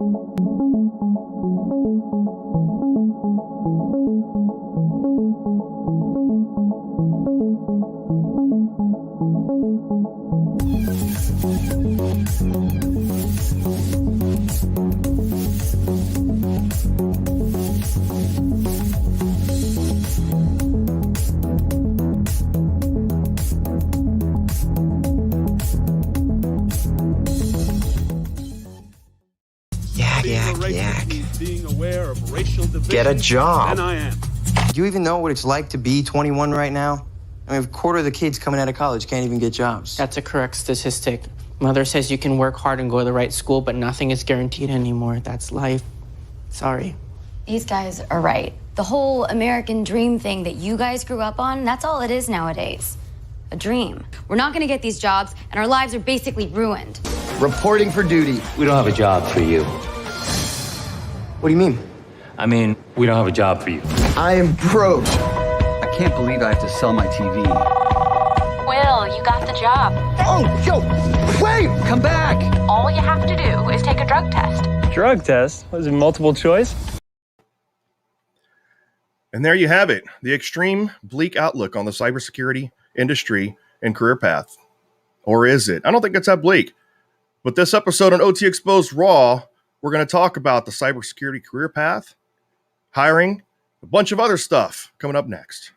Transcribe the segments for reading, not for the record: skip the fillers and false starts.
Yak. Get a job. Do you even know what it's like to be 21 right now? I mean, a quarter of the kids coming out of college can't even get jobs. That's a correct statistic. Mother says you can work hard and go to the right school, but nothing is guaranteed anymore. That's life. Sorry. These guys are right. The whole American dream thing that you guys grew up on, that's all it is nowadays. A dream. We're not gonna get these jobs, and our lives are basically ruined. Reporting for duty. We don't have a job for you. What do you mean? I mean, we don't have a job for you. I am broke. I can't believe I have to sell my TV. Will, you got the job. Oh, yo, wait, come back. All you have to do is take a drug test. Drug test? Was it multiple choice? And there you have it. The extreme bleak outlook on the cybersecurity industry and career path. Or is it? I don't think it's that bleak. But this episode on OT Exposed Raw, we're going to talk about the cybersecurity career path, hiring, a bunch of other stuff coming up next.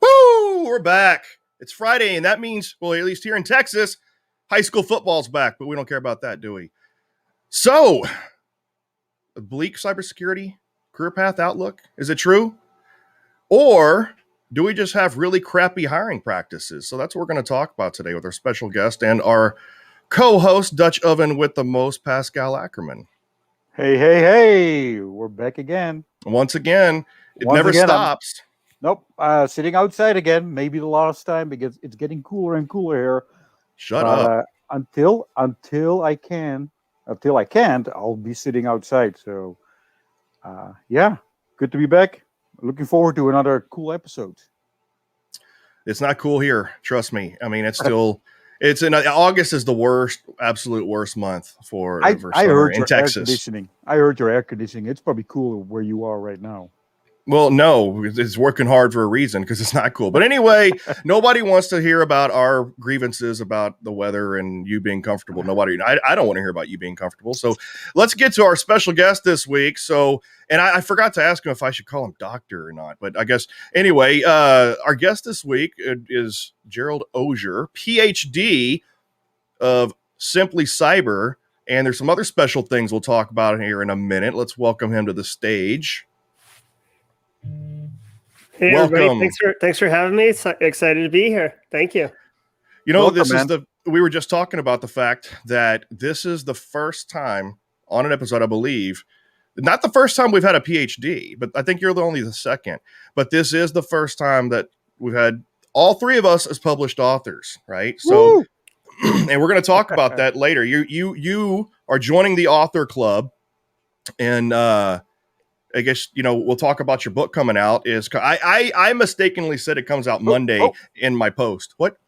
Woo! We're back. It's Friday, and that means, well, at least here in Texas, high school football's back, but we don't care about that, do we? So, a bleak cybersecurity career path outlook, is it true? Or do we just have really crappy hiring practices? So that's what we're going to talk about today with our special guest and our co-host, Dutch Oven with the most, Pascal Ackerman. Hey, we're back again. Once again, it never stops. Nope, sitting outside again, maybe the last time because it's getting cooler and cooler here. Shut up. Until I can't, I'll be sitting outside. So, yeah, good to be back. Looking forward to another cool episode. It's not cool here. Trust me. I mean, it's still, August is the worst, absolute worst month for I heard in your Texas. Air conditioning. I heard your air conditioning. It's probably cooler where you are right now. Well, no, it's working hard for a reason because it's not cool. But anyway, nobody wants to hear about our grievances about the weather and you being comfortable. I don't want to hear about you being comfortable. So let's get to our special guest this week. So, and I forgot to ask him if I should call him doctor or not, but I guess anyway, our guest this week is Gerald Auger, Ph.D. of Simply Cyber. And there's some other special things we'll talk about here in a minute. Let's welcome him to the stage. Hey, welcome. Everybody. Thanks for having me. Excited to be here. Thank you. You know, Welcome, we were just talking about the fact that this is the first time on an episode, I believe, not the first time we've had a PhD, but I think you're only the second, but this is the first time that we've had all three of us as published authors, right? So, and we're going to talk about that later. You are joining the author club, and, I guess, we'll talk about your book coming out. I mistakenly said it comes out Monday in my post. What?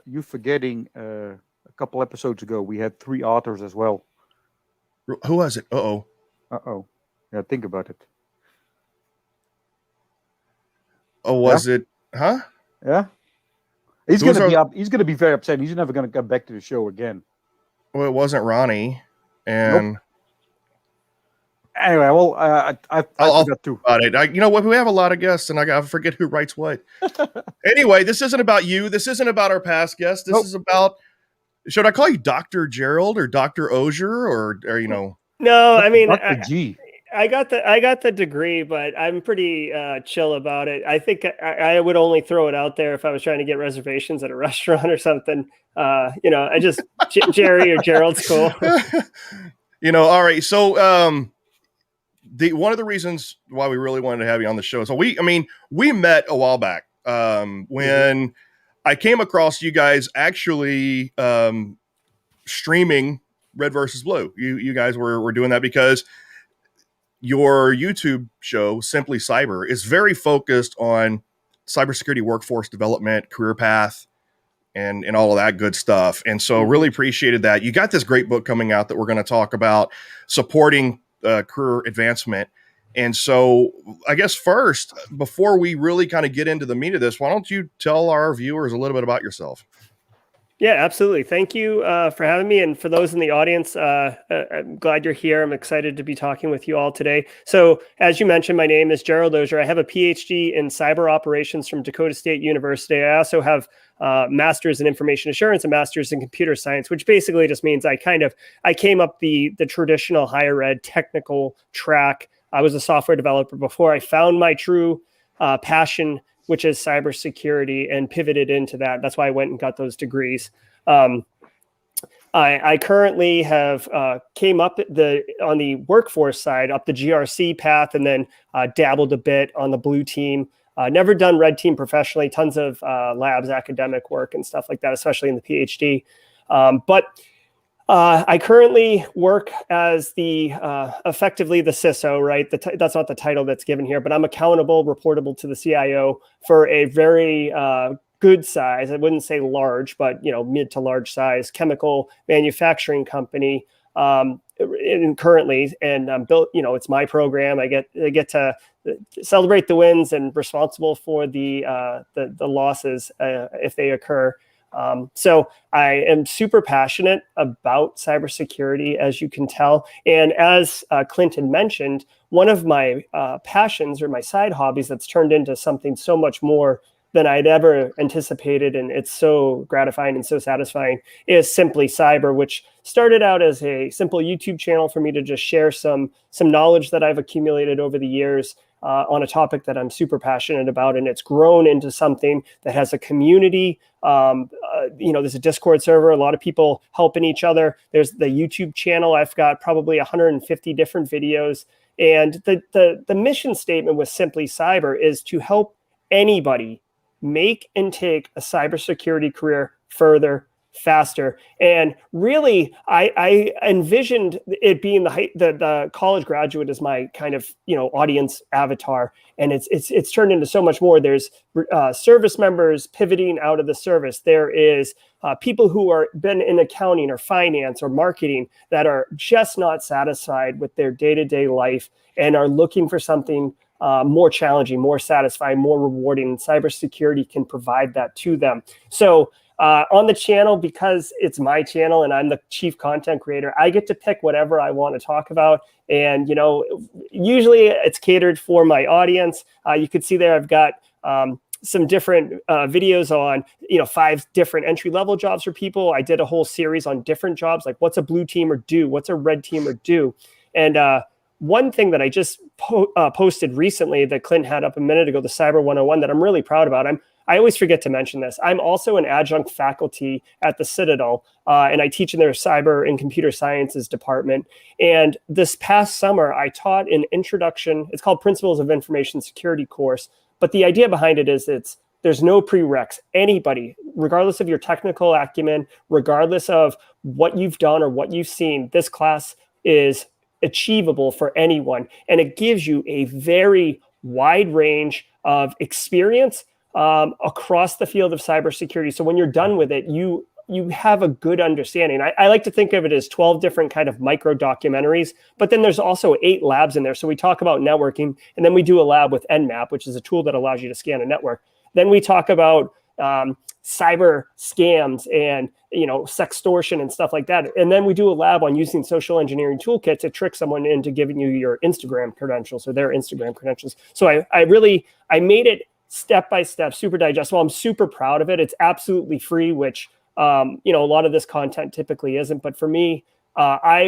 You forgetting a couple episodes ago, we had 3 authors as well. Who was it? Uh-oh. Yeah, think about it. Oh, was it? Huh? Yeah. He's gonna be very upset. He's never gonna come back to the show again. Well, it wasn't Ronnie. And nope. Anyway, well, I forgot too. About it. You know what? We have a lot of guests, and I forget who writes what. Anyway, this isn't about you. This isn't about our past guests. This is about. Should I call you Dr. Gerald or Dr. Auger or No, I mean, Dr. G. I got the degree, but I'm pretty chill about it. I think I would only throw it out there if I was trying to get reservations at a restaurant or something. I just Jerry or Gerald's cool. All right. So, one of the reasons why we really wanted to have you on the show. So we met a while back when I came across you guys actually streaming Red versus Blue. You guys were doing that because your YouTube show, Simply Cyber, is very focused on cybersecurity workforce development, career path, and all of that good stuff. And so really appreciated that. You got this great book coming out that we're going to talk about, supporting career advancement. And so I guess first, before we really kind of get into the meat of this, why don't you tell our viewers a little bit about yourself? Yeah, absolutely. Thank you for having me. And for those in the audience, I'm glad you're here. I'm excited to be talking with you all today. So as you mentioned, my name is Gerald Auger. I have a Ph.D. in cyber operations from Dakota State University. I also have master's in information assurance and master's in computer science, which basically just means I came up the traditional higher ed technical track. I was a software developer before I found my true passion, which is cybersecurity, and pivoted into that. That's why I went and got those degrees. I currently have came up on the workforce side, up the GRC path, and then dabbled a bit on the blue team. Never done red team professionally, tons of labs, academic work and stuff like that, especially in the PhD. But I currently work as effectively the CISO, right? That's not the title that's given here, but I'm accountable, reportable to the CIO for a very good size. I wouldn't say large, but mid to large size chemical manufacturing company. Currently, and built. It's my program. I get to celebrate the wins and responsible for the losses if they occur. So I am super passionate about cybersecurity, as you can tell. And as Clinton mentioned, one of my passions or my side hobbies that's turned into something so much more than I'd ever anticipated, and it's so gratifying and so satisfying, is Simply Cyber, which started out as a simple YouTube channel for me to just share some knowledge that I've accumulated over the years on a topic that I'm super passionate about, and it's grown into something that has a community. There's a Discord server, a lot of people helping each other. There's the YouTube channel. I've got probably 150 different videos, and the mission statement with Simply Cyber is to help anybody make and take a cybersecurity career further, faster. And really, I envisioned it being the college graduate as my kind of audience avatar, and it's turned into so much more. There's service members pivoting out of the service. There is people who are been in accounting or finance or marketing that are just not satisfied with their day-to-day life and are looking for something more challenging, more satisfying, more rewarding. And cybersecurity can provide that to them. So on the channel, because it's my channel and I'm the chief content creator, I get to pick whatever I want to talk about. And, usually it's catered for my audience. You could see there I've got some different videos on, 5 different entry-level jobs for people. I did a whole series on different jobs, like what's a blue teamer do? What's a red teamer do? And one thing that I just posted recently that Clint had up a minute ago, the Cyber 101, that I'm really proud about. I always forget to mention this. I'm also an adjunct faculty at the Citadel, and I teach in their cyber and computer sciences department. And this past summer, I taught an introduction. It's called Principles of Information Security course. But the idea behind it is there's no prereqs. Anybody, regardless of your technical acumen, regardless of what you've done or what you've seen, this class is achievable for anyone. And it gives you a very wide range of experience across the field of cybersecurity. So when you're done with it, you have a good understanding. I like to think of it as 12 different kind of micro documentaries, but then there's also 8 labs in there. So we talk about networking, and then we do a lab with Nmap, which is a tool that allows you to scan a network. Then we talk about cyber scams and sextortion and stuff like that. And then we do a lab on using social engineering toolkit to trick someone into giving you your Instagram credentials or their Instagram credentials. So I made it step by step, super digestible. I'm super proud of it. It's absolutely free, which a lot of this content typically isn't. But for me, I'll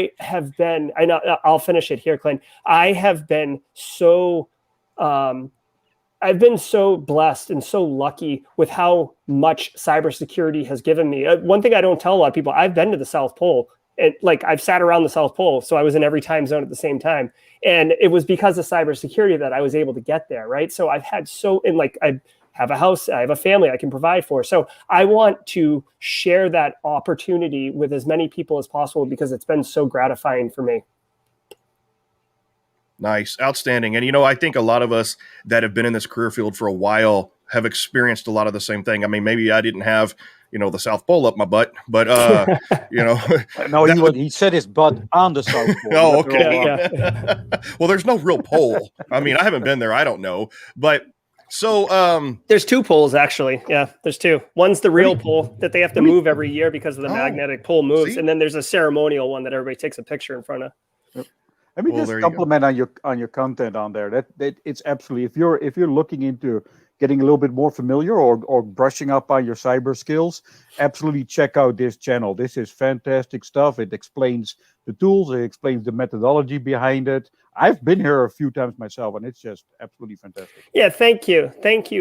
finish it here, Clint. I've been so blessed and so lucky with how much cybersecurity has given me. One thing I don't tell a lot of people, I've been to the South Pole. And I've sat around the South Pole, so I was in every time zone at the same time. And it was because of cybersecurity that I was able to get there, right? So I've have a house, I have a family I can provide for. So I want to share that opportunity with as many people as possible because it's been so gratifying for me. Nice. Outstanding. And, I think a lot of us that have been in this career field for a while have experienced a lot of the same thing. I mean, maybe I didn't have, the South Pole up my butt, but, No, he said his butt on the South Pole. Oh, okay. Yeah. Well, there's no real pole. I mean, I haven't been there. I don't know. But so there's 2 poles, actually. Yeah, there's 2. One's the real pole that they have to move every year because of the magnetic pole moves. See? And then there's a ceremonial one that everybody takes a picture in front of. Let me Well, just there you compliment on your content on there. That it's absolutely, if you're looking into getting a little bit more familiar or brushing up on your cyber skills, absolutely check out this channel. This is fantastic stuff. It explains the tools, it explains the methodology behind it. I've been here a few times myself, and it's just absolutely fantastic. Yeah, thank you,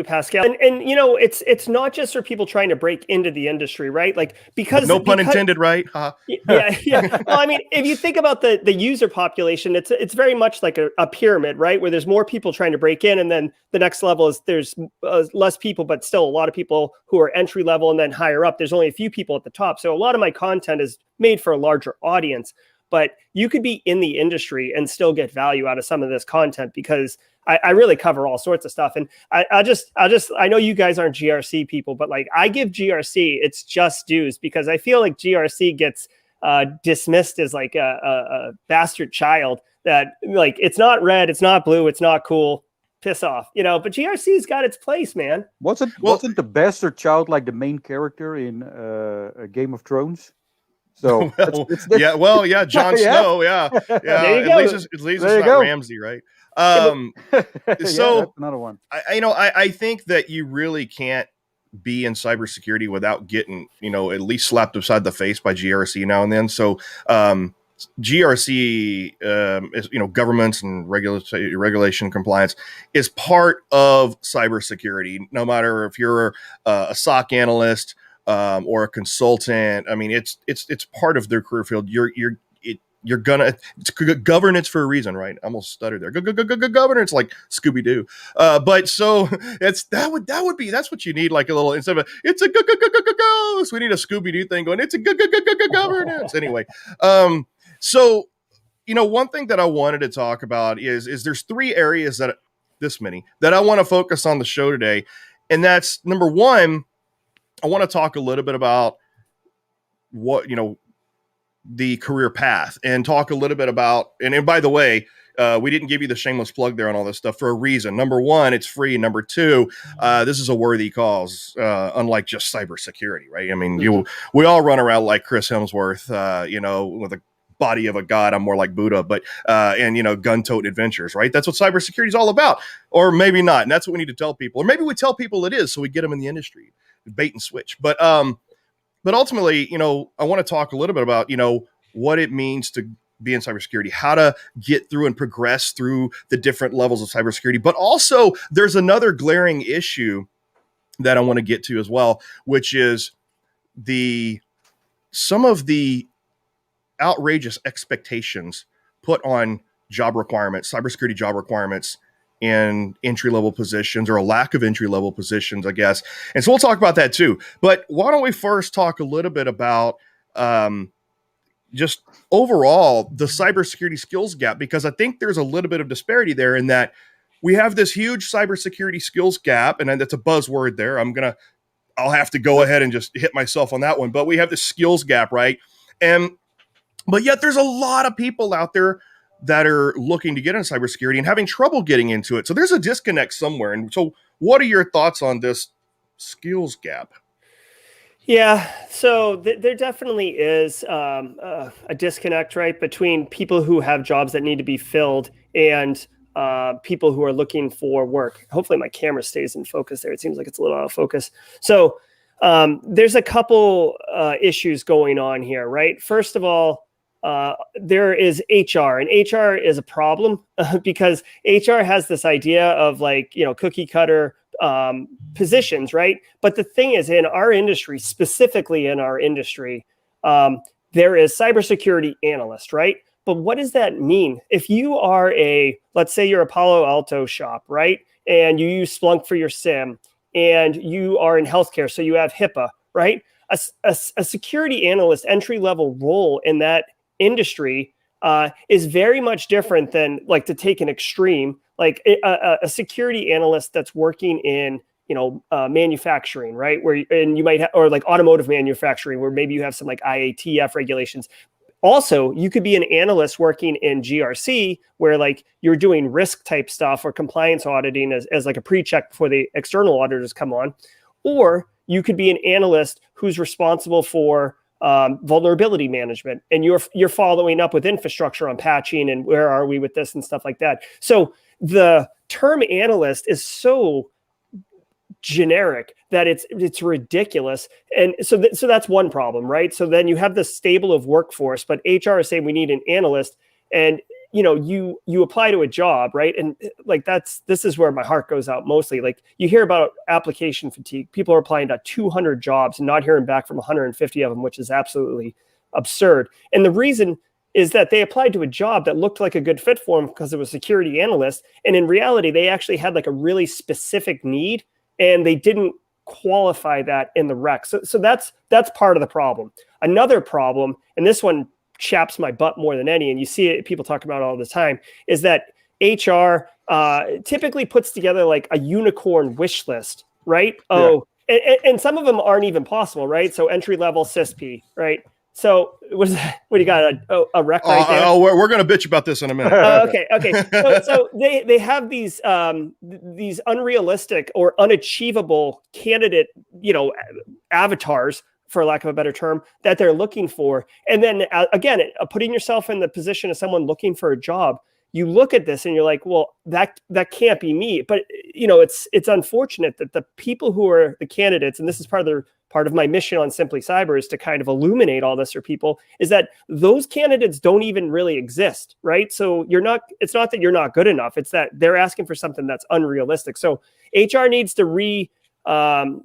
Pascal. And it's not just for people trying to break into the industry, right? Like because pun intended, right? Yeah. Well, I mean, if you think about the user population, it's very much like a pyramid, right? Where there's more people trying to break in, and then the next level is there's less people, but still a lot of people who are entry level, and then higher up, there's only a few people at the top. So a lot of my content is made for a larger audience. But you could be in the industry and still get value out of some of this content because I really cover all sorts of stuff. And I know you guys aren't GRC people, but like I give GRC its just dues because I feel like GRC gets dismissed as like a bastard child that like it's not red, it's not blue, it's not cool. Piss off, but GRC's got its place, man. Wasn't the bastard child like the main character in a Game of Thrones? So yeah, Jon Snow, yeah. At least it's not Ramsay, right? So that's another one. I think that you really can't be in cybersecurity without getting, at least slapped upside the face by GRC now and then. So GRC is, governments and regulation compliance is part of cybersecurity. No matter if you're a SOC analyst or a consultant, I mean, it's part of their career field. It's governance for a reason, right? I almost stuttered there. Governance, like Scooby Doo. But so that's what you need, like a little instead of it's a ghost. We need a Scooby Doo thing going. It's a governance anyway. So one thing that I wanted to talk about is there's 3 areas that I want to focus on the show today, and that's number 1. I want to talk a little bit about what, the career path and talk a little bit about, and by the way, we didn't give you the shameless plug there on all this stuff for a reason. Number 1, it's free. Number 2, this is a worthy cause, unlike just cybersecurity, right? I mean, we all run around like Chris Hemsworth, with a body of a god. I'm more like Buddha, but gun-toting adventures, right? That's what cybersecurity is all about, or maybe not, and that's what we need to tell people, or maybe we tell people it is, so we get them in the industry. Bait and switch, but ultimately, I want to talk a little bit about, what it means to be in cybersecurity, how to get through and progress through the different levels of cybersecurity. But also, there's another glaring issue that I want to get to as well, which is some of the outrageous expectations put on job requirements, cybersecurity job requirements, in entry-level positions, or a lack of entry-level positions, I guess. And so we'll talk about that too. But why don't we first talk a little bit about just overall the cybersecurity skills gap, because I think there's a little bit of disparity there in that we have this huge cybersecurity skills gap, and that's a buzzword there. I'll have to go ahead and just hit myself on that one. But we have this skills gap, right? But yet there's a lot of people out there that are looking to get into cybersecurity and having trouble getting into it. So there's a disconnect somewhere. And so what are your thoughts on this skills gap? Yeah, so there definitely is a disconnect, right, between people who have jobs that need to be filled and people who are looking for work. Hopefully my camera stays in focus there. It seems like it's a little out of focus. So there's a couple issues going on here, right? First of all, there is HR, and HR is a problem because HR has this idea of like, cookie cutter positions, right? But the thing is, in our industry, specifically in our industry, there is cybersecurity analyst, right? But what does that mean? If you are let's say you're a Palo Alto shop, right? And you use Splunk for your SIM, and you are in healthcare, so you have HIPAA, right? A security analyst entry level role in that industry is very much different than, like, to take an extreme, like a security analyst that's working in manufacturing, right? And you might or like automotive manufacturing, where maybe you have some like IATF regulations. Also, you could be an analyst working in GRC, where like you're doing risk type stuff or compliance auditing as like a pre-check before the external auditors come on. Or you could be an analyst who's responsible for vulnerability management, and you're following up with infrastructure on patching and where are we with this and stuff like that. So the term analyst is so generic that it's ridiculous. And so that's one problem, right? So then you have this stable of workforce, but HR is saying we need an analyst, and you apply to a job, right? And like this is where my heart goes out mostly. Like, you hear about application fatigue. People are applying to 200 jobs and not hearing back from 150 of them, which is absolutely absurd. And the reason is that they applied to a job that looked like a good fit for them because it was security analyst, and in reality they actually had like a really specific need, and they didn't qualify that in the rec. So that's part of the problem. Another problem, and this one chaps my butt more than any, and you see it, people talk about it all the time, is that HR typically puts together like a unicorn wish list, right? Yeah. And some of them aren't even possible, right? So entry level CISP, right? So what do you got? A rec right there? Oh, we're going to bitch about this in a minute. Okay. So they have these unrealistic or unachievable candidate, avatars, for lack of a better term, that they're looking for. And then again, putting yourself in the position of someone looking for a job, you look at this and you're like, well, that can't be me. But it's unfortunate that the people who are the candidates, and this is part of my mission on Simply Cyber, is to kind of illuminate all this for people, is that those candidates don't even really exist, right? So it's not that you're not good enough. It's that they're asking for something that's unrealistic. So HR needs to reacclimate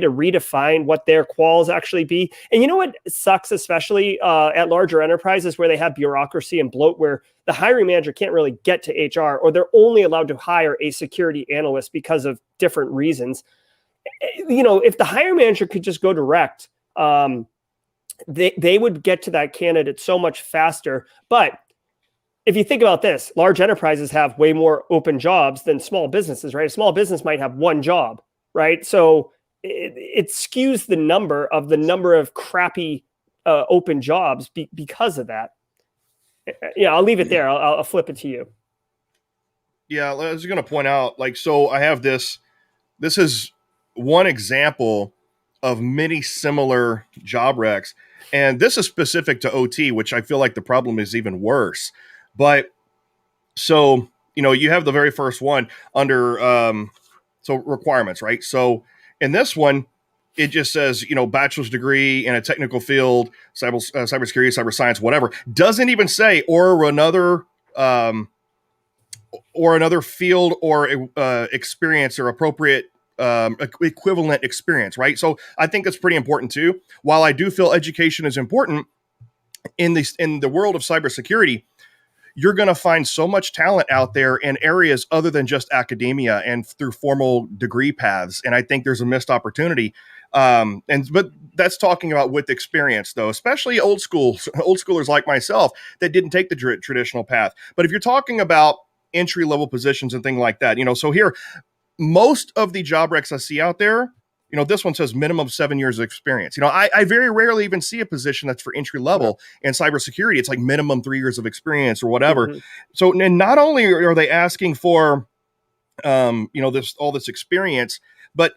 or redefine what their quals actually be. And you know what sucks, especially at larger enterprises where they have bureaucracy and bloat, where the hiring manager can't really get to HR, or they're only allowed to hire a security analyst because of different reasons. If the hiring manager could just go direct, they would get to that candidate so much faster. But if you think about this, large enterprises have way more open jobs than small businesses, right? A small business might have one job, right? So it skews the number of crappy open jobs because of that. Yeah, I'll leave it there. I'll flip it to you. Yeah, I was going to point out, so I have this. This is one example of many similar job recs, and this is specific to OT, which I feel like the problem is even worse. But so you have the very first one under so requirements, right? So in this one, it just says bachelor's degree in a technical field, cybersecurity, cyber science, whatever. Doesn't even say or another field or experience or appropriate equivalent experience, right? So I think that's pretty important too. While I do feel education is important in the world of cybersecurity, you're going to find so much talent out there in areas other than just academia and through formal degree paths. And I think there's a missed opportunity. But that's talking about with experience, though, especially old schoolers like myself that didn't take the traditional path. But if you're talking about entry level positions and things like that, so here, most of the job recs I see out there, this one says minimum 7 years of experience. I very rarely even see a position that's for entry level in cybersecurity. It's like minimum 3 years of experience or whatever. Mm-hmm. So, and not only are they asking for, all this experience, but,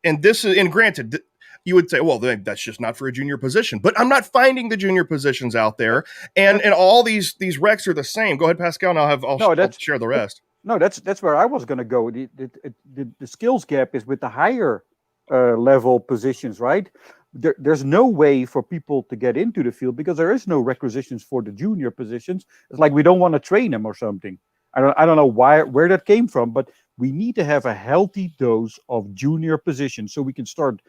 and granted, you would say, well, that's just not for a junior position, but I'm not finding the junior positions out there. And all these recs are the same. Go ahead, Pascal, and I'll share the rest. No, that's where I was going to go. The skills gap is with the higher level positions, right? There's no way for people to get into the field because there is no requisitions for the junior positions. It's like we don't want to train them or something. I don't know where that came from, but we need to have a healthy dose of junior positions so we can start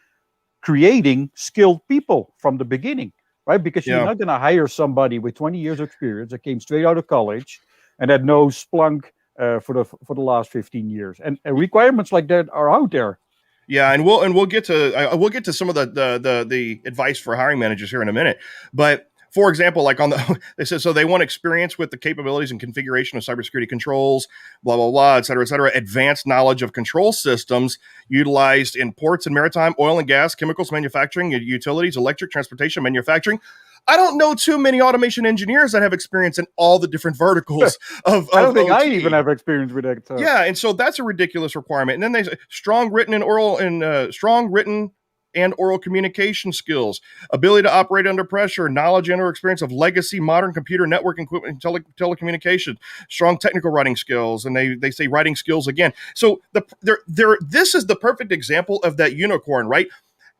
creating skilled people from the beginning, right? Because you're not going to hire somebody with 20 years of experience that came straight out of college and that knows Splunk for the last 15 years, and requirements like that are out there. Yeah, and we'll get to some of the advice for hiring managers here in a minute. But for example, like on the they said so they want experience with the capabilities and configuration of cybersecurity controls, blah blah blah, et cetera, advanced knowledge of control systems utilized in ports and maritime, oil and gas, chemicals, manufacturing, utilities, electric, transportation, manufacturing. I don't know too many automation engineers that have experience in all the different verticals of I don't think OT. I even have experience with that. Yeah, and so that's a ridiculous requirement. And then they say strong written and oral communication skills, ability to operate under pressure, knowledge and or experience of legacy modern computer network equipment, telecommunication, strong technical writing skills, and they say writing skills again. So this is the perfect example of that unicorn, right?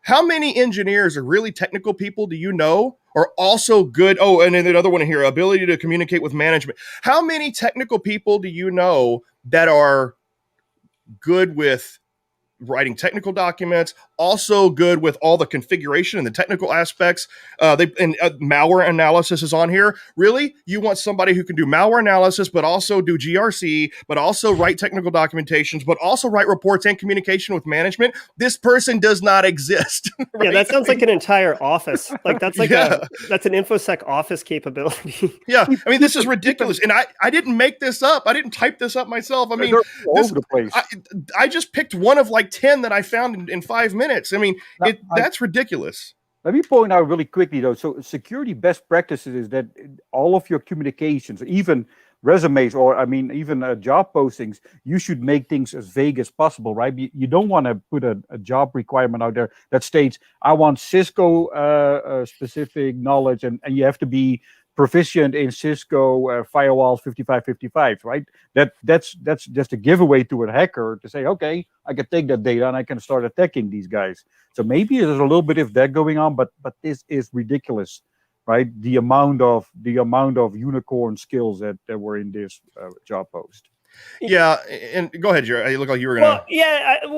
How many engineers or really technical people do you know are also good? Oh, and then another one here, ability to communicate with management. How many technical people do you know that are good with writing technical documents, also good with all the configuration and the technical aspects? Malware analysis is on here. Really? You want somebody who can do malware analysis, but also do GRC, but also write technical documentations, but also write reports and communication with management? This person does not exist. Right? Yeah, that sounds like an entire office. Like that's like that's an InfoSec office capability. Yeah, I mean, this is ridiculous. And I didn't make this up. I didn't type this up myself. I mean, all over the place. I just picked one of like 10 that I found in 5 minutes. I mean, that's ridiculous. Let me point out really quickly, though. So security best practices is that all of your communications, even resumes, or even job postings, you should make things as vague as possible, right? You don't want to put a job requirement out there that states, I want Cisco specific knowledge, and you have to be proficient in Cisco firewall 5555, right? That's just a giveaway to a hacker to say, okay, I can take that data and I can start attacking these guys. So maybe there's a little bit of that going on, but this is ridiculous, right? The amount of unicorn skills that were in this job post. Yeah, and go ahead, Jared. You look like you were gonna.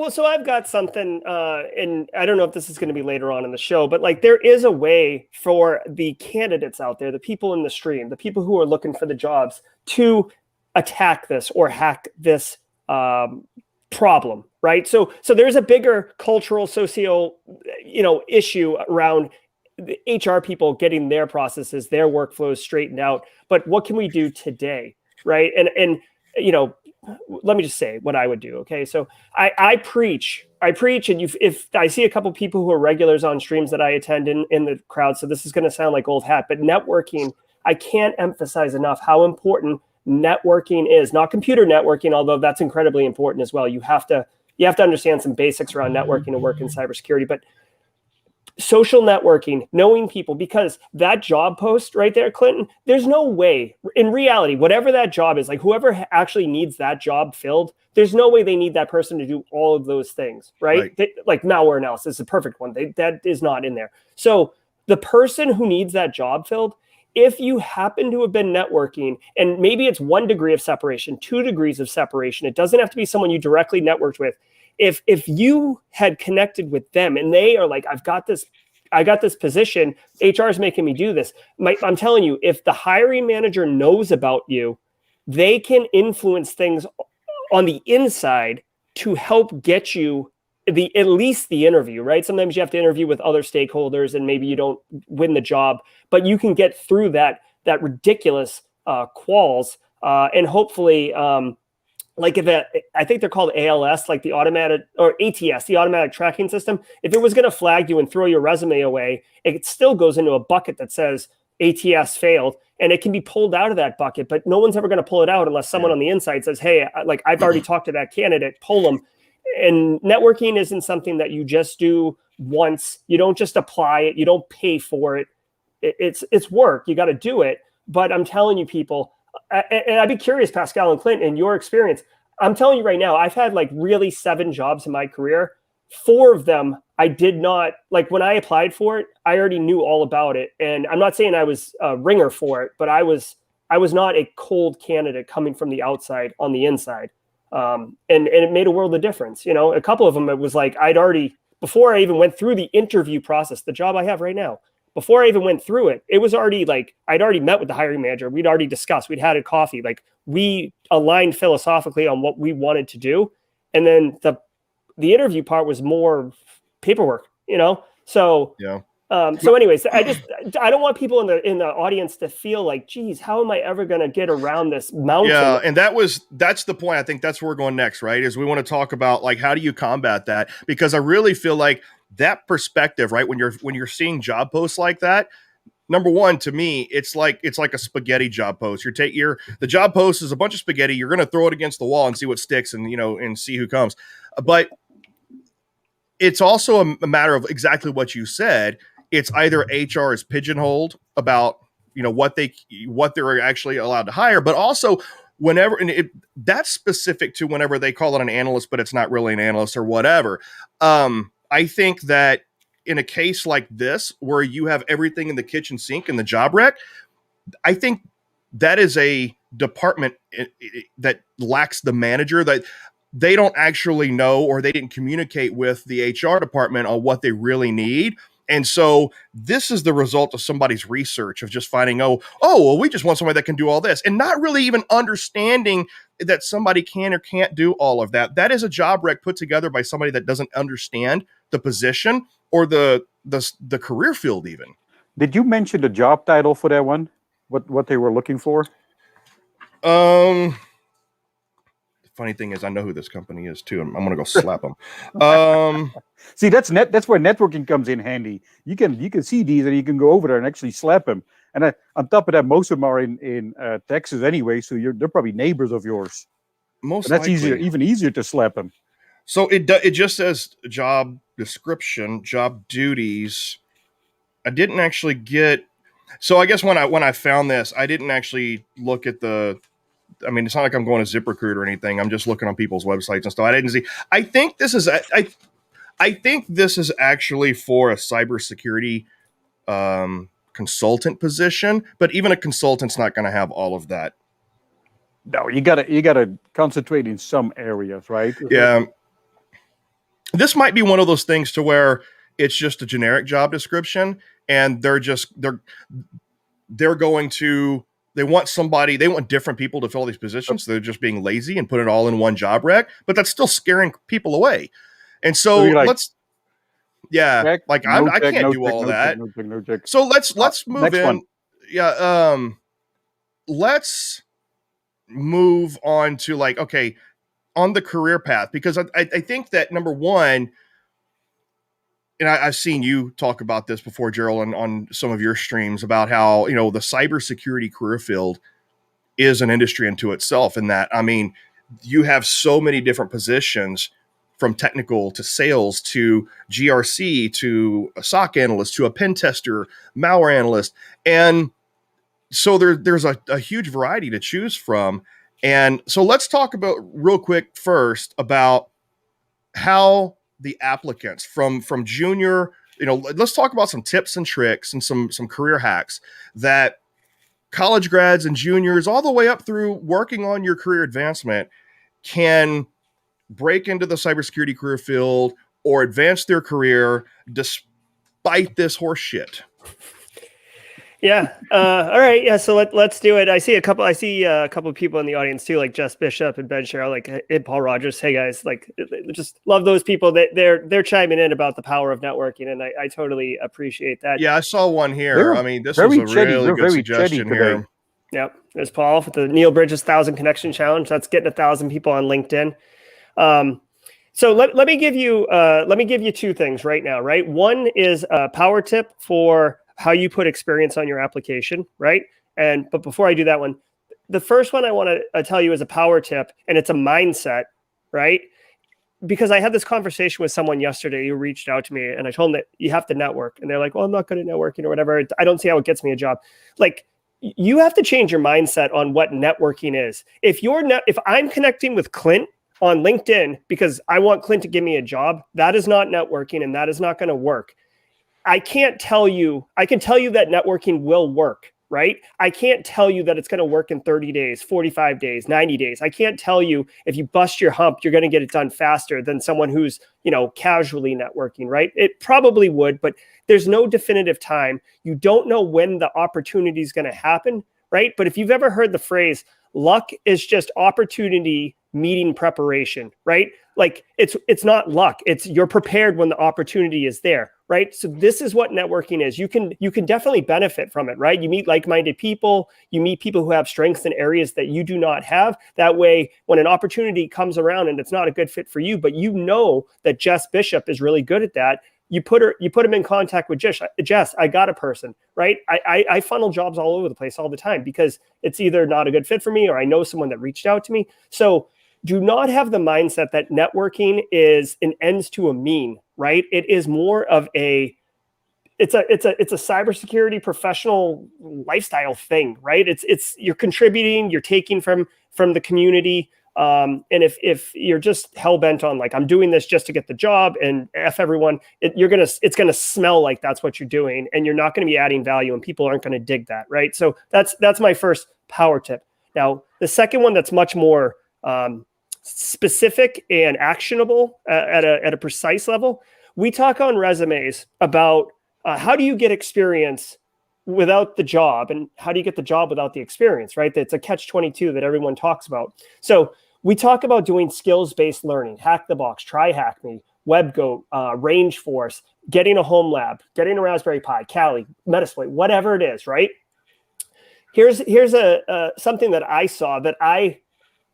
So I've got something, and I don't know if this is going to be later on in the show, but like there is a way for the candidates out there, the people in the stream, the people who are looking for the jobs, to attack this or hack this problem, right? So there's a bigger cultural, socio, issue around the HR people getting their processes, their workflows straightened out. But what can we do today, right? And let me just say what I would do. Okay. So I preach, and if I see a couple people who are regulars on streams that I attend in the crowd, so this is going to sound like old hat, but networking, I can't emphasize enough how important networking is. Not computer networking, although that's incredibly important as well. You have to understand some basics around networking and work in cybersecurity, but social networking, knowing people, because that job post right there, Clinton, there's no way in reality, whatever that job is, like whoever actually needs that job filled, there's no way they need that person to do all of those things, right? Like malware analysis is a perfect one. That is not in there. So the person who needs that job filled, if you happen to have been networking, and maybe it's 1 degree of separation, 2 degrees of separation, it doesn't have to be someone you directly networked with. If you had connected with them and they are like, I got this position, HR is making me do this. I'm telling you, if the hiring manager knows about you, they can influence things on the inside to help get you at least the interview, right? Sometimes you have to interview with other stakeholders and maybe you don't win the job, but you can get through that ridiculous quals and hopefully I think they're called ALS, like the automatic, or ATS, the automatic tracking system. If it was going to flag you and throw your resume away, it still goes into a bucket that says ATS failed, and it can be pulled out of that bucket, but no one's ever going to pull it out unless someone on the inside says, hey, like I've already talked to that candidate, pull them. And networking isn't something that you just do once. You don't just apply it. You don't pay for it. It's work. You got to do it. But I'm telling you, people, and I'd be curious, Pascal and Clint, in your experience, I'm telling you right now, I've had like really 7 jobs in my career. 4 of them, I did not, like when I applied for it, I already knew all about it. And I'm not saying I was a ringer for it, but I was not a cold candidate coming from the outside on the inside. And it made a world of difference. You know, a couple of them, it was like I'd already, before I even went through the interview process, the job I have right now, before I even went through it, it was already like, I'd already met with the hiring manager. We'd already discussed, we'd had a coffee. Like we aligned philosophically on what we wanted to do. And then the interview part was more paperwork, you know? So, Yeah. So anyways, I don't want people in the audience to feel like, geez, how am I ever going to get around this mountain? Yeah. And that's the point. I think that's where we're going next, right? Is we want to talk about like, how do you combat that? Because I really feel like that perspective, right? When you're seeing job posts like that, number one, to me, it's like a spaghetti job post. The job post is a bunch of spaghetti. You're going to throw it against the wall and see what sticks and see who comes. But it's also a matter of exactly what you said. It's either HR is pigeonholed about, what they're actually allowed to hire, but also whenever, that's specific to whenever they call it an analyst, but it's not really an analyst or whatever. I think that in a case like this, where you have everything in the kitchen sink in the job rec, I think that is a department that lacks the manager, that they don't actually know, or they didn't communicate with the HR department on what they really need. And so this is the result of somebody's research of just finding, well, we just want somebody that can do all this, and not really even understanding that somebody can or can't do all of that. That is a job rec put together by somebody that doesn't understand the position or the career field even. Did you mention the job title for that one? What they were looking for? The funny thing is, I know who this company is too. I'm gonna go slap them. See, that's where networking comes in handy. You can see these, and you can go over there and actually slap them. And on top of that, most of them are in Texas anyway, so they're probably neighbors of yours. Most and that's likely. Even easier to slap them. So it just says job description, job duties. I didn't actually get. So I guess when I found this, I didn't actually look at the. I mean, it's not like I'm going to ZipRecruiter or anything. I'm just looking on people's websites and stuff. I didn't see. I think this is actually for a cybersecurity consultant position, but even a consultant's not going to have all of that. No, you gotta concentrate in some areas, right? Yeah. This might be one of those things to where it's just a generic job description, and they want different people to fill these positions. So they're just being lazy and put it all in one job rec, but that's still scaring people away. And so I can't do all that. So let's move in. One. Yeah. Let's move on to on the career path, because I think that number one, and I've seen you talk about this before, Gerald, on some of your streams about how, the cybersecurity career field is an industry unto itself. In that, I mean, you have so many different positions, from technical to sales to GRC to a SOC analyst to a pen tester, malware analyst. And so there's a huge variety to choose from. And so let's talk about real quick first about how the applicants from junior, let's talk about some tips and tricks and some career hacks that college grads and juniors all the way up through working on your career advancement can break into the cybersecurity career field or advance their career despite this horse shit. Yeah. All right. Yeah. So let's do it. I see a couple of people in the audience too, like Jess Bishop and Ben Sherrill, and Paul Rogers. Hey guys, just love those people that they're chiming in about the power of networking. And I totally appreciate that. Yeah. I saw one here. This was a really good suggestion here. Yep. There's Paul with the Neil Bridges 1,000 Connection Challenge. That's getting 1,000 people on LinkedIn. So let me give you two things right now. Right. One is a power tip for how you put experience on your application, right? But before I do that one, the first one I want to tell you is a power tip, and it's a mindset, right? Because I had this conversation with someone yesterday who reached out to me, and I told them that you have to network, and they're like, "Well, I'm not good at networking or whatever. I don't see how it gets me a job." You have to change your mindset on what networking is. If I'm connecting with Clint on LinkedIn because I want Clint to give me a job, that is not networking, and that is not going to work. I can tell you that networking will work, right? I can't tell you that it's going to work in 30 days, 45 days, 90 days. I can't tell you if you bust your hump, you're going to get it done faster than someone who's, casually networking, right? It probably would, but there's no definitive time. You don't know when the opportunity is going to happen, right? But if you've ever heard the phrase, luck is just opportunity meeting preparation, right? Like it's not luck. It's you're prepared when the opportunity is there, right? So this is what networking is. You can definitely benefit from it, right? You meet like-minded people, you meet people who have strengths in areas that you do not have. That way, when an opportunity comes around and it's not a good fit for you, but you know that Jess Bishop is really good at that, you put him in contact with Jess. I got a person, right? I funnel jobs all over the place all the time because it's either not a good fit for me or I know someone that reached out to me. So do not have the mindset that networking is an ends to a mean, right? It is more of it's a cybersecurity professional lifestyle thing, right? It's you're contributing, you're taking from the community. And if you're just hell bent on like, I'm doing this just to get the job and F everyone, it's going to smell like that's what you're doing and you're not going to be adding value and people aren't going to dig that. Right. So that's my first power tip. Now, the second one that's much more, specific and actionable at a precise level. We talk on resumes about how do you get experience without the job and how do you get the job without the experience, right? It's a catch-22 that everyone talks about. So we talk about doing skills-based learning, Hack the Box, Try Hack Me, WebGoat, Rangeforce, getting a home lab, getting a Raspberry Pi, Kali, Metasploit, whatever it is, right? Here's something that I saw that I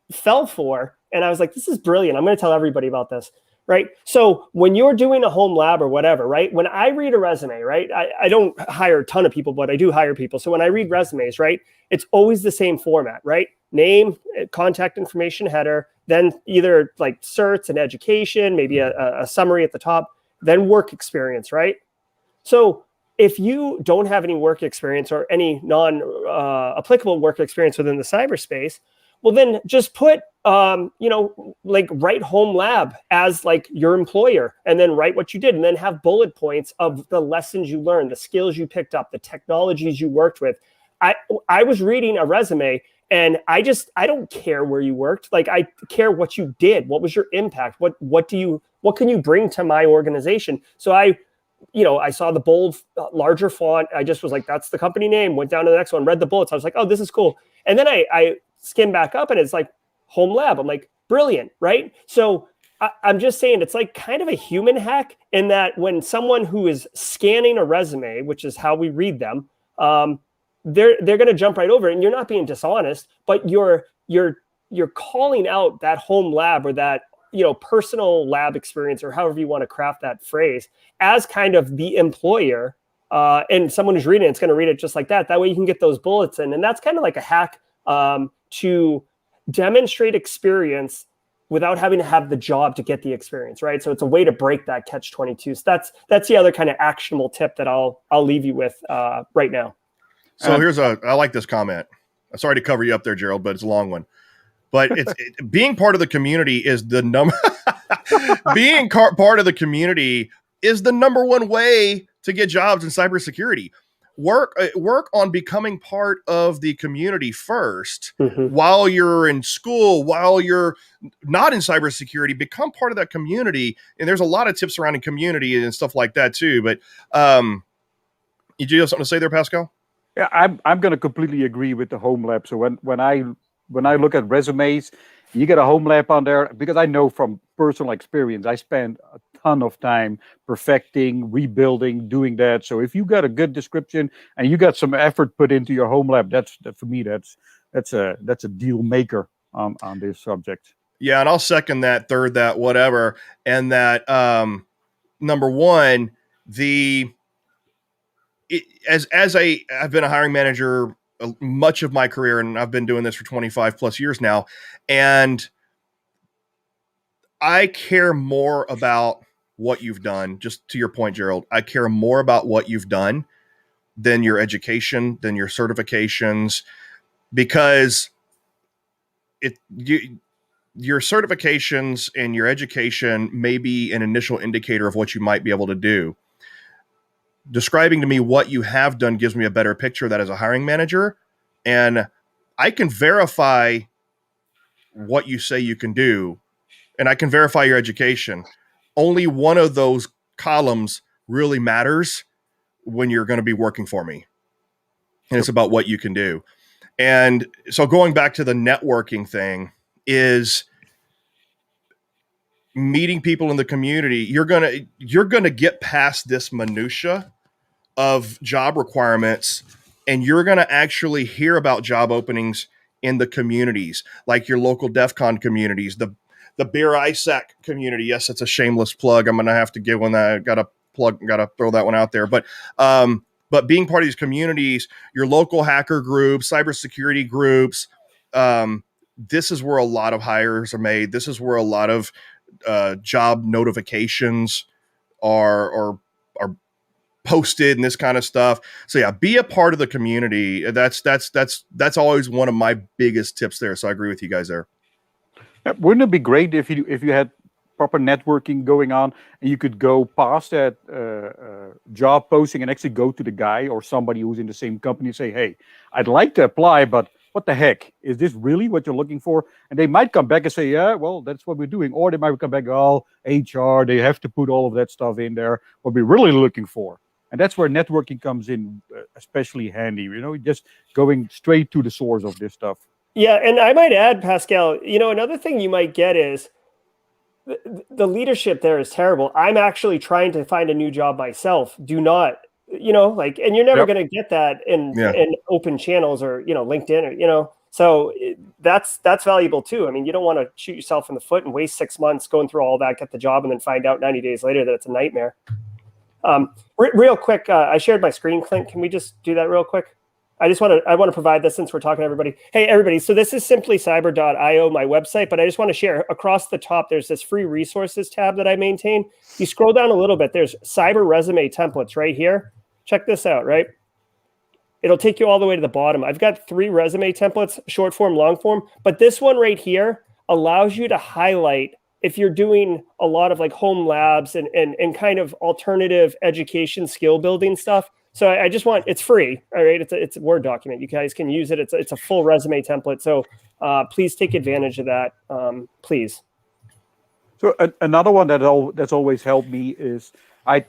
fell for, and I was like, this is brilliant. I'm going to tell everybody about this, right? So when you're doing a home lab or whatever, right? When I read a resume, right? I don't hire a ton of people, but I do hire people. So when I read resumes, right? It's always the same format, right? Name, contact information header, then either like certs and education, maybe a summary at the top, then work experience, right? So if you don't have any work experience or any non-applicable work experience within the cyberspace, well, then just put, like write home lab as like your employer and then write what you did and then have bullet points of the lessons you learned, the skills you picked up, the technologies you worked with. I was reading a resume and I don't care where you worked. Like I care what you did. What was your impact? What can you bring to my organization? So I saw the bold, larger font. I just was like, that's the company name. Went down to the next one, read the bullets. I was like, oh, this is cool. And then I skimmed back up and it's like home lab. I'm like, brilliant, right? So I'm just saying it's like kind of a human hack in that when someone who is scanning a resume, which is how we read them, they're going to jump right over it. And you're not being dishonest, but you're calling out that home lab or that personal lab experience or however you want to craft that phrase as kind of the employer. And someone who's reading it's going to read it just like that. That way you can get those bullets in. And that's kind of like a hack to demonstrate experience without having to have the job to get the experience, right? So it's a way to break that catch-22. So that's the other kind of actionable tip that I'll leave you with right now. So I like this comment. I'm sorry to cover you up there, Gerald, but it's a long one. But being part of the community is the part of the community is the number one way to get jobs in cybersecurity. Work on becoming part of the community first while you're in school, while you're not in cybersecurity, become part of that community. And there's a lot of tips surrounding community and stuff like that too. But did you have something to say there, Pascal? Yeah, I'm going to completely agree with the home lab. So when I look at resumes, you get a home lab on there because I know from personal experience, I spend a ton of time perfecting, rebuilding, doing that. So if you got a good description and you got some effort put into your home lab, that's a deal maker on this subject. Yeah, and I'll second that, third that, whatever, and that number one, I've been a hiring manager much of my career, and I've been doing this for 25 plus years now. And I care more about what you've done. Just to your point, Gerald, I care more about what you've done than your education, than your certifications, because your certifications and your education may be an initial indicator of what you might be able to do. describing to me what you have done gives me a better picture of that as a hiring manager. And I can verify what you say you can do, and I can verify your education. Only one of those columns really matters when you're going to be working for me. And it's about what you can do. And so going back to the networking thing is meeting people in the community. You're going to get past this minutia of job requirements, and you're going to actually hear about job openings in the communities, like your local DEF CON communities, the Beer ISAC community. Yes, it's a shameless plug. I'm going to have to give one that. Got to throw that one out there. But being part of these communities, your local hacker groups, cybersecurity groups, this is where a lot of hires are made. This is where a lot of job notifications are posted and this kind of stuff. So yeah, be a part of the community. That's always one of my biggest tips there. So I agree with you guys there. Wouldn't it be great if you had proper networking going on, and you could go past that job posting and actually go to the guy or somebody who's in the same company and say, hey, I'd like to apply, but what the heck? Is this really what you're looking for? And they might come back and say, yeah, well, that's what we're doing. Or they might come back, oh, HR, they have to put all of that stuff in there, what we're really looking for. And that's where networking comes in, especially handy, just going straight to the source of this stuff. Yeah, and I might add, Pascal, another thing you might get is the leadership there is terrible. I'm actually trying to find a new job myself. Do not, and you're never going to get that in open channels or, LinkedIn or, so that's valuable too. I mean, you don't want to shoot yourself in the foot and waste 6 months going through all that, get the job, and then find out 90 days later that it's a nightmare. Real quick, I shared my screen, Clint. Can we just do that real quick? I want to provide this since we're talking to everybody. Hey, everybody. So this is simplycyber.io, my website, but I just want to share across the top, there's this free resources tab that I maintain. You scroll down a little bit, there's cyber resume templates right here. Check this out, right? It'll take you all the way to the bottom. I've got 3 resume templates, short form, long form, but this one right here allows you to highlight if you're doing a lot of like home labs and kind of alternative education skill building stuff. So I just it's free. All right. It's a Word document. You guys can use it. It's a full resume template. So please take advantage of that. Please. So another one that's always helped me is I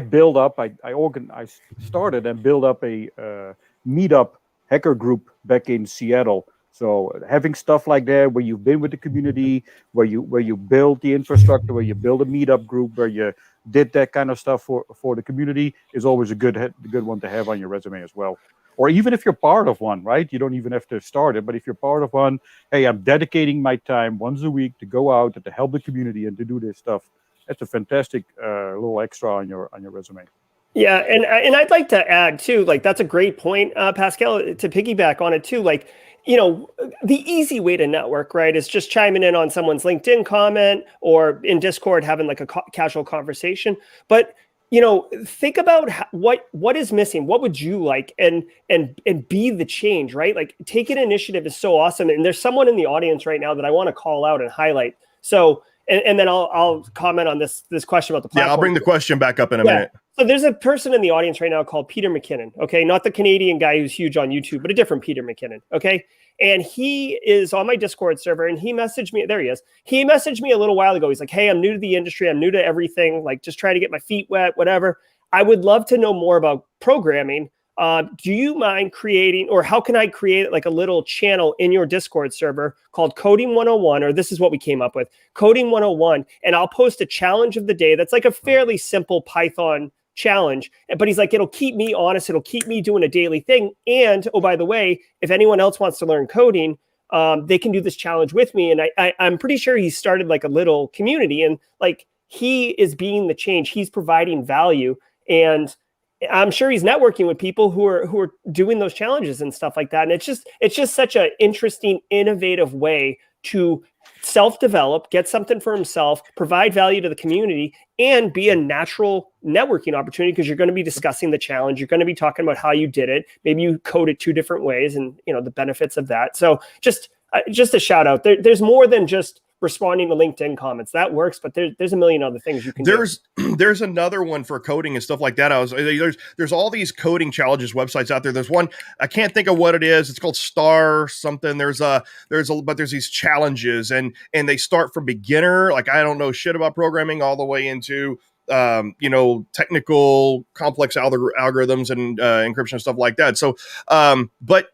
build up, I started and build up a meetup hacker group back in Seattle. So having stuff like that, where you've been with the community, where you build the infrastructure, where you build a meetup group, where you did that kind of stuff for the community, is always a good one to have on your resume as well. Or even if you're part of one, right? You don't even have to start it, but if you're part of one, hey, I'm dedicating my time once a week to go out and to help the community and to do this stuff. That's a fantastic little extra on your resume. Yeah, and I'd like to add too, like that's a great point, Pascal, to piggyback on it too. Like, the easy way to network, right, is just chiming in on someone's LinkedIn comment or in Discord having like a casual conversation. But think about what is missing. What would you like, and be the change, right? Like taking initiative is so awesome. And there's someone in the audience right now that I want to call out and highlight. So. And then I'll comment on this question about the platform. Yeah, I'll bring the question back up in a minute. So there's a person in the audience right now called Peter McKinnon. Okay, not the Canadian guy who's huge on YouTube, but a different Peter McKinnon. Okay, and he is on my Discord server, and he messaged me. There he is. He messaged me a little while ago. He's like, "Hey, I'm new to the industry. I'm new to everything. Like, just trying to get my feet wet, whatever. I would love to know more about programming. Do you mind creating, or how can I create like a little channel in your Discord server called Coding 101, or this is what we came up with, Coding 101, and I'll post a challenge of the day that's like a fairly simple Python challenge. But he's like, it'll keep me honest, it'll keep me doing a daily thing. And oh, by the way, if anyone else wants to learn coding, they can do this challenge with me. And I'm pretty sure he started like a little community, and like he is being the change, he's providing value, and I'm sure he's networking with people who are doing those challenges and stuff like that. And it's just such an interesting, innovative way to self-develop, get something for himself, provide value to the community, and be a natural networking opportunity, because you're going to be discussing the challenge. You're going to be talking about how you did it. Maybe you code it 2 different ways and the benefits of that. So just a shout out. There's more than just responding to LinkedIn comments. That works, but there's a million other things you can do. There's another one for coding and stuff like that. There's all these coding challenges websites out there. There's one, I can't think of what it is. It's called Star something. But there's these challenges and they start from beginner, like I don't know shit about programming, all the way into technical complex algorithms and encryption and stuff like that. So but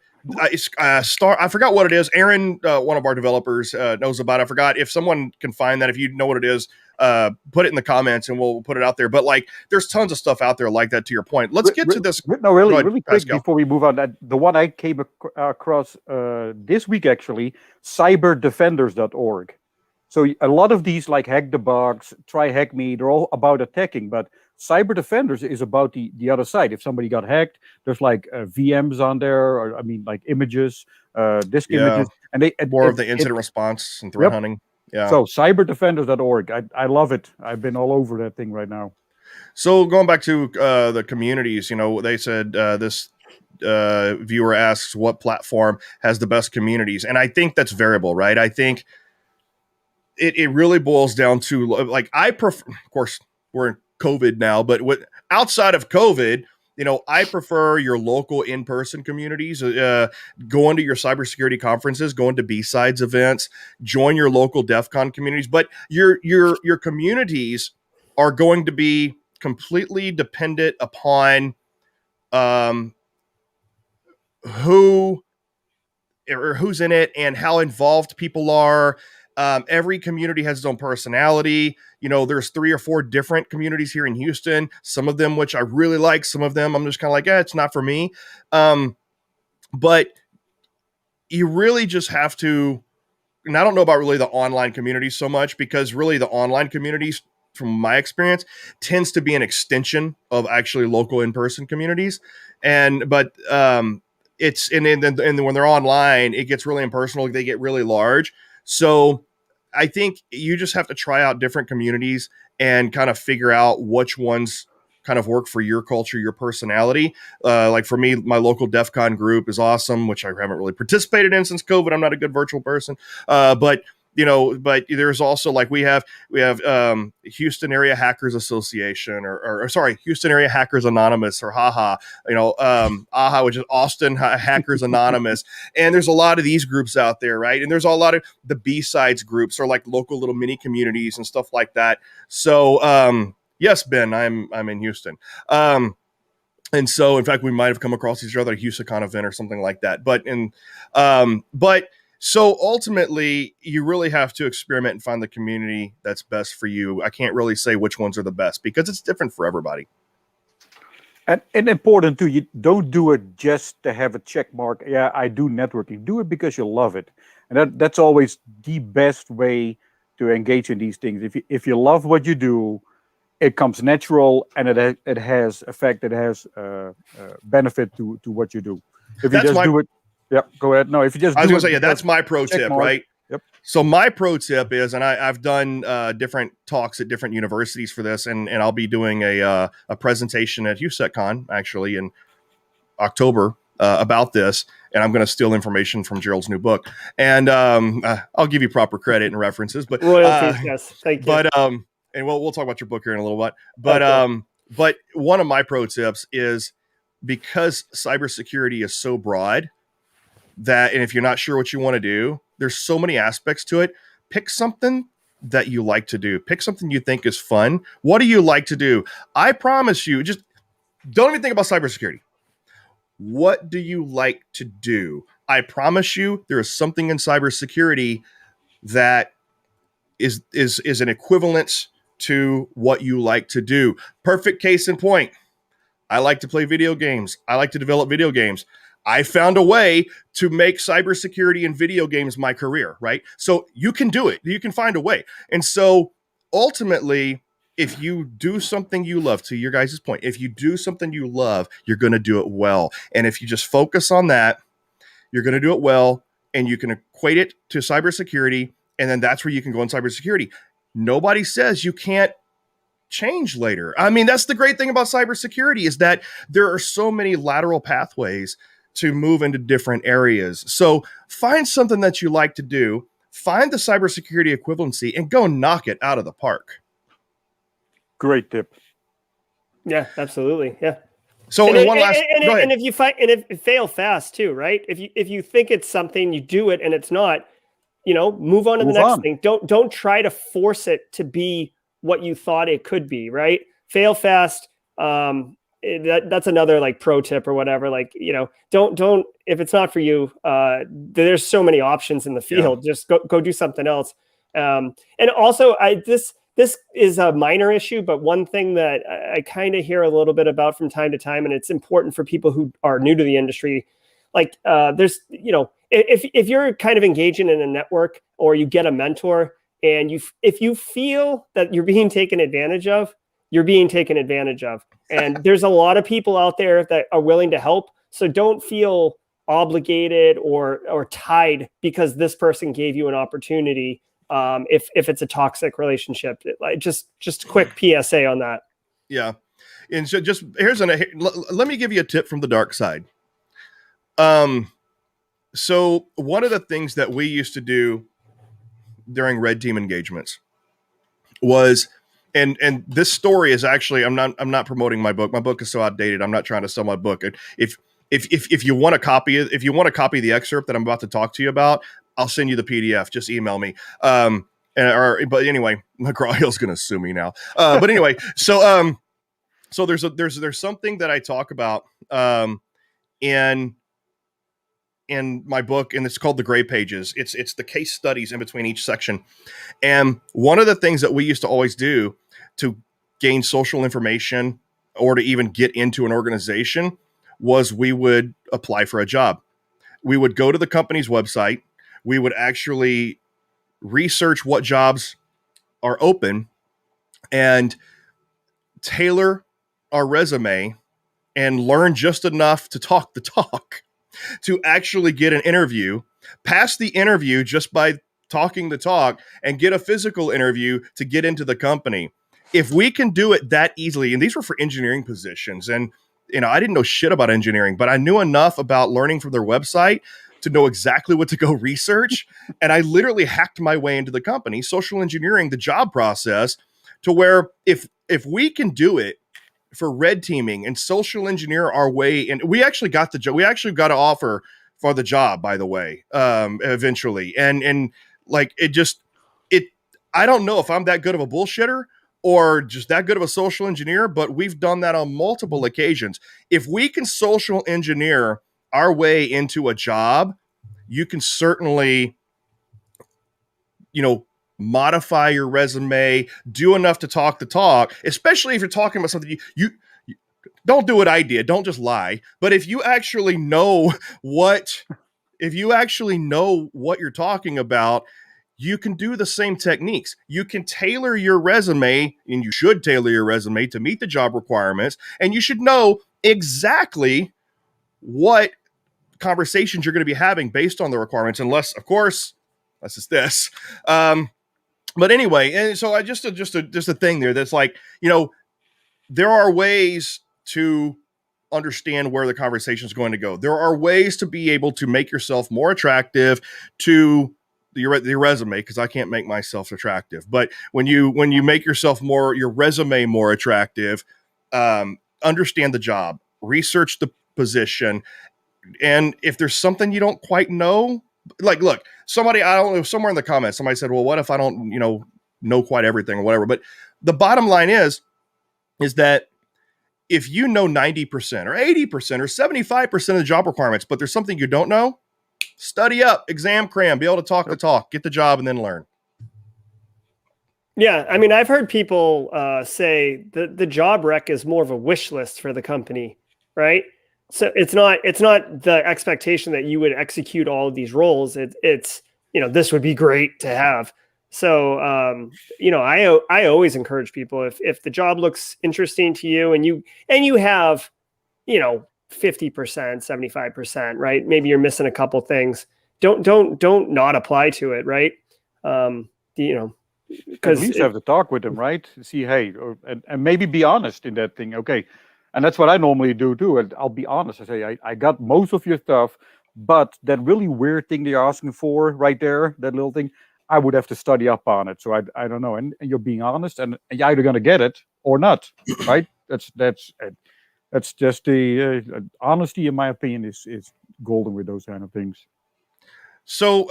Star, I forgot what it is. Aaron, one of our developers, knows about it. I forgot. If someone can find that, if you know what it is, put it in the comments and we'll put it out there. But like, there's tons of stuff out there like that. To your point, let's get to this. No, really, ahead, really quick Pascal. before we move on. The one I came across this week actually, cyberdefenders.org. So a lot of these, like Hack the Box, Try Hack Me, they're all about attacking, but Cyber Defenders is about the other side. If somebody got hacked, there's like VMs on there, or like images, disk images, and more of the incident response and threat hunting. Yeah. So cyberdefenders.org, I love it. I've been all over that thing right now. So going back to the communities, they said this viewer asks what platform has the best communities, and I think that's variable, right? I think it really boils down to, like, I prefer, of course, we're in COVID now, but outside of COVID, I prefer your local in-person communities, going to your cybersecurity conferences, going to B-Sides events, join your local DEF CON communities. But your communities are going to be completely dependent upon who's in it and how involved people are. Every community has its own personality. There's 3 or 4 different communities here in Houston. Some of them, which I really like, some of them I'm just kind of like, it's not for me. But you really just have to, and I don't know about really the online communities so much, because really the online communities, from my experience, tends to be an extension of actually local in-person communities. But when they're online, it gets really impersonal. They get really large. So I think you just have to try out different communities and kind of figure out which ones kind of work for your culture, your personality. Like for me, my local DEF CON group is awesome, which I haven't really participated in since COVID. I'm not a good virtual person. But there's also, like, we have Houston Area Hackers Association, or sorry, Houston Area Hackers Anonymous, or HAHA, AHA, which is Austin Hackers Anonymous. And there's a lot of these groups out there, right? And there's a lot of the B-Sides groups, or like local little mini communities and stuff like that. So, yes, Ben, I'm in Houston. And so, in fact, we might have come across each other at a HoustonCon event or something like that. So ultimately, you really have to experiment and find the community that's best for you. I can't really say which ones are the best, because it's different for everybody. And important too, you don't do it just to have a check mark. Yeah, I do networking. Do it because you love it. And that's always the best way to engage in these things. If you love what you do, it comes natural, and it has effect. It has benefit to what you do. If you do it. Yeah, go ahead. No, if you just I was going to say, that's my pro tip, right? Yep. So my pro tip is, and I've done different talks at different universities for this, and I'll be doing a presentation at HoustonCon actually in October about this, and I'm going to steal information from Gerald's new book, and I'll give you proper credit and references, but royalties, yes, thank you. But and we'll talk about your book here in a little bit, but okay. But one of my pro tips is, because cybersecurity is so broad, that, and if you're not sure what you want to do, there's so many aspects to it. Pick something that you like to do. Pick something you think is fun. What do you like to do? I promise you, just don't even think about cybersecurity. What do you like to do? I promise you, there is something in cybersecurity that is an equivalence to what you like to do. Perfect case in point. I like to play video games. I like to develop video games. I found a way to make cybersecurity and video games my career, right? So you can do it. You can find a way. And so ultimately, if you do something you love, to your guys' point, if you do something you love, you're going to do it well. And if you just focus on that, you're going to do it well, and you can equate it to cybersecurity, and then that's where you can go in cybersecurity. Nobody says you can't change later. I mean, that's the great thing about cybersecurity, is that there are so many lateral pathways to move into different areas. So find something that you like to do, find the cybersecurity equivalency and go knock it out of the park. Great tip. Yeah, absolutely. Yeah. So and if you find, and if fail fast too, right? If you think it's something, you do it and it's not, move on to the next thing. Don't try to force it to be what you thought it could be, right? Fail fast. That's another like pro tip or whatever. Like, don't, if it's not for you, there's so many options in the field. Just go do something else. And also this is a minor issue, but one thing that I kind of hear a little bit about from time to time, and it's important for people who are new to the industry, like there's, if you're kind of engaging in a network or you get a mentor and if you feel that you're being taken advantage of, you're being taken advantage of. And there's a lot of people out there that are willing to help. So don't feel obligated or tied because this person gave you an opportunity. If it's a toxic relationship, just a quick PSA on that. Yeah. And so let me give you a tip from the dark side. So one of the things that we used to do during red team engagements was, and this story is actually, I'm not promoting my book. My book is so outdated. I'm not trying to sell my book. If you want to copy it, if you want to copy the excerpt that I'm about to talk to you about, I'll send you the PDF. Just email me. But anyway, McGraw-Hill's going to sue me now. But anyway, so there's something that I talk about in my book, and it's called the gray pages. It's the case studies in between each section. And one of the things that we used to always do to gain social information or to even get into an organization was we would apply for a job. We would go to the company's website. We would actually research what jobs are open and tailor our resume and learn just enough to talk the talk to actually get an interview, pass the interview just by talking the talk, and get a physical interview to get into the company. If we can do it that easily, and these were for engineering positions, and I didn't know shit about engineering, but I knew enough about learning from their website to know exactly what to go research. And I literally hacked my way into the company, social engineering the job process to where if we can do it for red teaming and social engineer our way, and we actually got the job. We actually got an offer for the job, by the way, eventually. And like, I don't know if I'm that good of a bullshitter or just that good of a social engineer, but we've done that on multiple occasions. If we can social engineer our way into a job, you can certainly, modify your resume, do enough to talk the talk, especially if you're talking about something you don't do what I did. Don't just lie. But if you actually know what you're talking about, you can do the same techniques. You can tailor your resume, and you should tailor your resume to meet the job requirements. And you should know exactly what conversations you're going to be having based on the requirements, unless, of course, that's just this. But anyway, and so I just a thing there that's like, there are ways to understand where the conversation is going to go. There are ways to be able to make yourself more attractive to your resume, because I can't make myself attractive. But when you make yourself your resume more attractive, understand the job, research the position, and if there's something you don't quite know, like, look, somebody, I don't know, somewhere in the comments, somebody said, well, what if I don't, know quite everything or whatever? But the bottom line is that if you know 90% or 80% or 75% of the job requirements, but there's something you don't know, study up, exam cram, be able to talk the talk, get the job, and then learn. Yeah. I mean, I've heard people say that the job rec is more of a wish list for the company, right? So it's not the expectation that you would execute all of these roles. It's this would be great to have. So I always encourage people, if the job looks interesting to you and you have 50%, 75%, right? Maybe you're missing a couple things. Don't not apply to it, right? Because at least have to talk with them, right? See, hey, and maybe be honest in that thing. Okay. And that's what I normally do too. And I'll be honest. I say, I got most of your stuff. but that really weird thing they're asking for right there, that little thing, I would have to study up on it. So I don't know. And you're being honest, and you're either going to get it or not, right? That's just the honesty, in my opinion, is golden with those kind of things. So,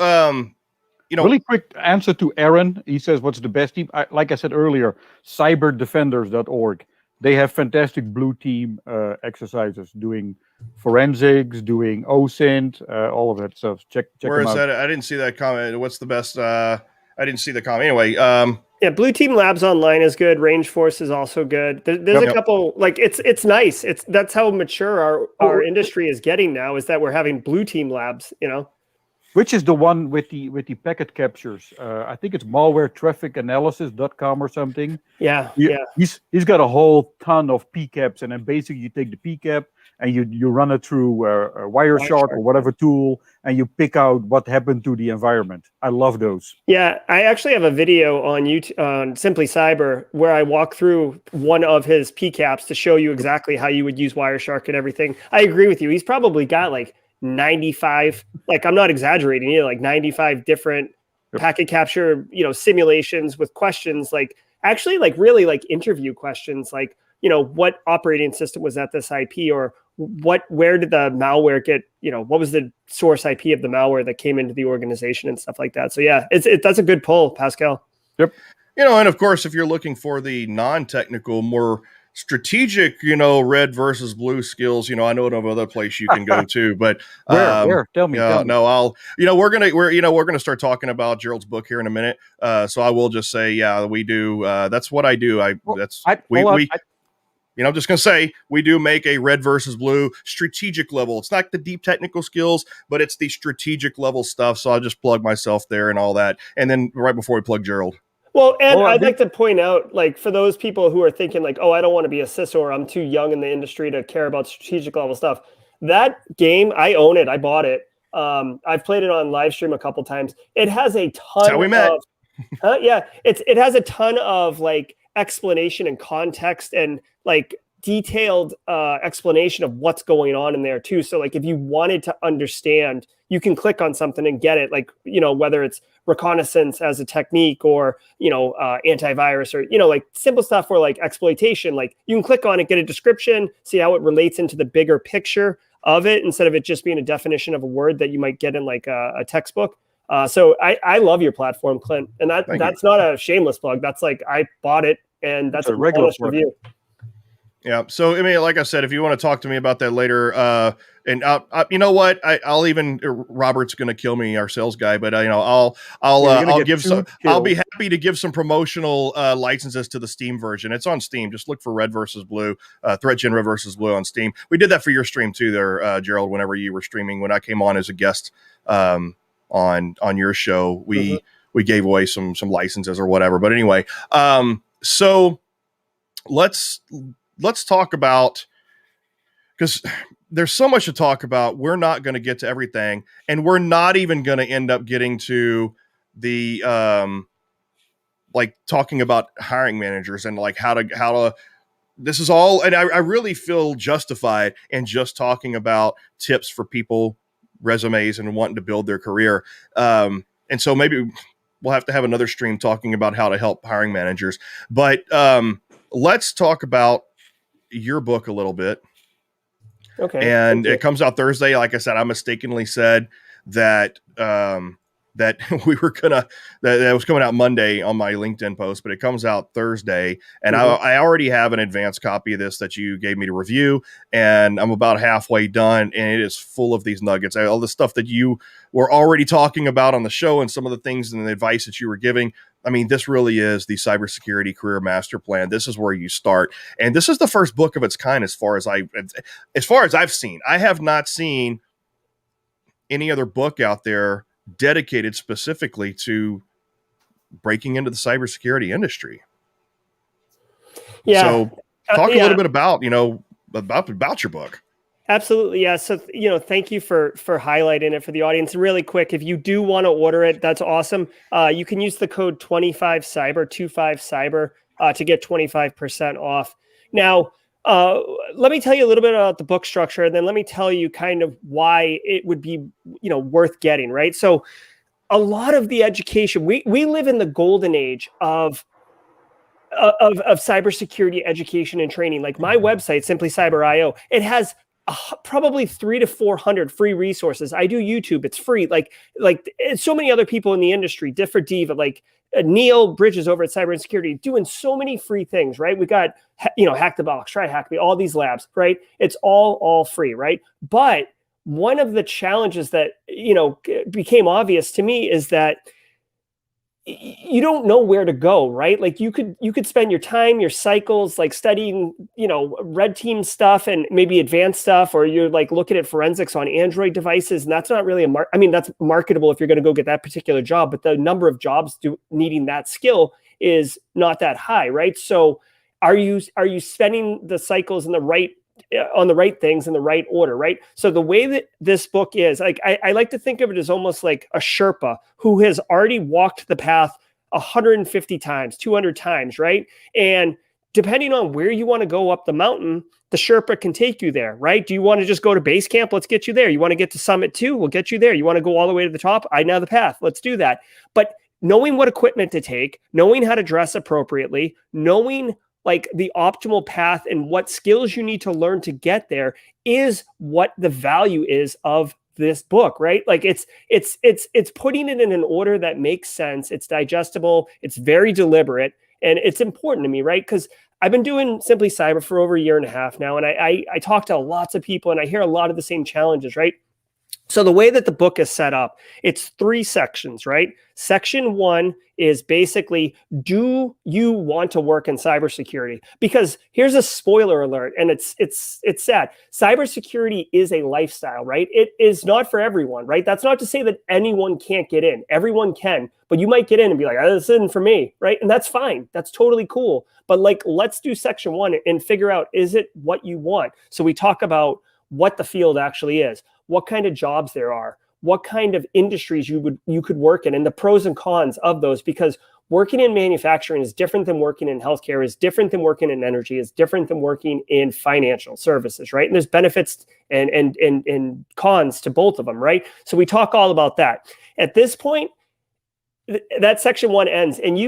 really quick answer to Aaron. He says, "What's the best team?" Like I said earlier, cyberdefenders.org. They have fantastic blue team exercises, doing forensics, doing OSINT, all of that stuff. Check where them is out. that? I didn't see that comment. What's the best? I didn't see the comment. Anyway, yeah, Blue Team Labs Online is good. Range Force is also good. There's a couple, like it's nice. That's how mature our industry is getting now, is that we're having Blue Team Labs, Which is the one with the packet captures? I think it's malwaretrafficanalysis.com or something. Yeah. He's got a whole ton of PCAPs, and then basically you take the PCAP and you run it through Wireshark or whatever tool, and you pick out what happened to the environment. I love those. Yeah, I actually have a video on YouTube on Simply Cyber where I walk through one of his PCAPs to show you exactly how you would use Wireshark and everything. I agree with you. He's probably got like 95, like I'm not exaggerating, like 95 different packet capture, simulations with questions, like actually like really like interview questions, like, what operating system was at this IP, or where did the malware get, what was the source IP of the malware that came into the organization and stuff like that. So yeah, that's a good pull, Pascal. Yep. And of course, if you're looking for the non-technical, more strategic, red versus blue skills, I know of other place you can go to, but where? Tell me. No, we're gonna start talking about Gerald's book here in a minute. So I will just say, yeah, we do. That's what I do. I'm just going to say we do make a red versus blue strategic level. It's not the deep technical skills, but it's the strategic level stuff. So I'll just plug myself there and all that. And then right before we plug Gerald. Well, and I'd like to point out, like, for those people who are thinking like, oh, I don't want to be a CISO, or I'm too young in the industry to care about strategic level stuff. That game, I own it. I bought it. I've played it on live stream a couple times. It has a ton That's how we met. It has a ton of like explanation and context and like detailed explanation of what's going on in there too. So like if you wanted to understand, you can click on something and get it, like, whether it's reconnaissance as a technique or, antivirus or, like simple stuff for like exploitation, like you can click on it, get a description, see how it relates into the bigger picture of it, instead of it just being a definition of a word that you might get in like a textbook. So I love your platform, Clint, and that's not a shameless plug. That's like, I bought it, and that's a regular review. Yeah. So, I mean, like I said, if you want to talk to me about that later, and you know what, I'll even, Robert's going to kill me, our sales guy, but I'll be happy to give some promotional licenses to the Steam version. It's on Steam. Just look for Red versus Blue, Threat Gen Red versus Blue on Steam. We did that for your stream too there, Gerald, whenever you were streaming, when I came on as a guest, on your show, we gave away some licenses or whatever. But anyway, so let's talk about, because there's so much to talk about. We're not going to get to everything, and we're not even going to end up getting to the like talking about hiring managers and like how to this is all, and I really feel justified in just talking about tips for people, resumes, and wanting to build their career. And so maybe we'll have to have another stream talking about how to help hiring managers. But let's talk about your book a little bit. Okay. And it comes out Thursday. Like I said, I mistakenly said that that we were that was coming out Monday on my LinkedIn post, but it comes out Thursday. And I already have an advanced copy of this that you gave me to review, and I'm about halfway done, and it is full of these nuggets. All the stuff that you were already talking about on the show and some of the things and the advice that you were giving. I mean, this really is the cybersecurity career master plan. This is where you start. And this is the first book of its kind as far as I've seen. I have not seen any other book out there dedicated specifically to breaking into the cybersecurity industry. Yeah. So talk a little bit about, about your book. Absolutely. Yeah. So, thank you for highlighting it for the audience. And really quick, if you do want to order it, that's awesome. You can use the code 25cyber, 25cyber, to get 25% off. Now, Let me tell you a little bit about the book structure, and then let me tell you kind of why it would be, worth getting, right? So a lot of the education, we live in the golden age of cybersecurity education and training. Like my website, Simply Cyber.io, it has probably 300 to 400 free resources. I do YouTube; it's free. Like so many other people in the industry, different diva, like Neil Bridges over at Cyber and Security, doing so many free things. Right? We got Hack the Box, Try Hack Me, all these labs. Right? It's all free. Right? But one of the challenges that became obvious to me is that you don't know where to go, right? Like you could spend your time, your cycles, like studying, red team stuff and maybe advanced stuff, or you're like looking at forensics on Android devices. And that's not really that's marketable if you're going to go get that particular job, but the number of jobs needing that skill is not that high, right? So are you spending the cycles on the right things in the right order, right? So the way that this book is, like, I like to think of it as almost like a Sherpa who has already walked the path 150 times, 200 times, right? And depending on where you want to go up the mountain, the Sherpa can take you there, right? Do you want to just go to base camp? Let's get you there. You want to get to Summit 2? We'll get you there. You want to go all the way to the top? I know the path. Let's do that. But knowing what equipment to take, knowing how to dress appropriately, knowing like the optimal path and what skills you need to learn to get there is what the value is of this book, right? Like it's putting it in an order that makes sense. It's digestible. It's very deliberate, and it's important to me, right? Because I've been doing Simply Cyber for over a year and a half now, and I talk to lots of people, and I hear a lot of the same challenges, right? So the way that the book is set up, it's 3 sections, right? Section 1 is basically, do you want to work in cybersecurity? Because here's a spoiler alert, and it's sad. Cybersecurity is a lifestyle, right? It is not for everyone, right? That's not to say that anyone can't get in. Everyone can, but you might get in and be like, oh, this isn't for me, right? And that's fine. That's totally cool. But like, let's do section 1 and figure out, is it what you want? So we talk about what the field actually is, what kind of jobs there are, what kind of industries you could work in, and the pros and cons of those, because working in manufacturing is different than working in healthcare, is different than working in energy, is different than working in financial services, right? And there's benefits and cons to both of them, right? So we talk all about that. At this point, that section 1 ends, and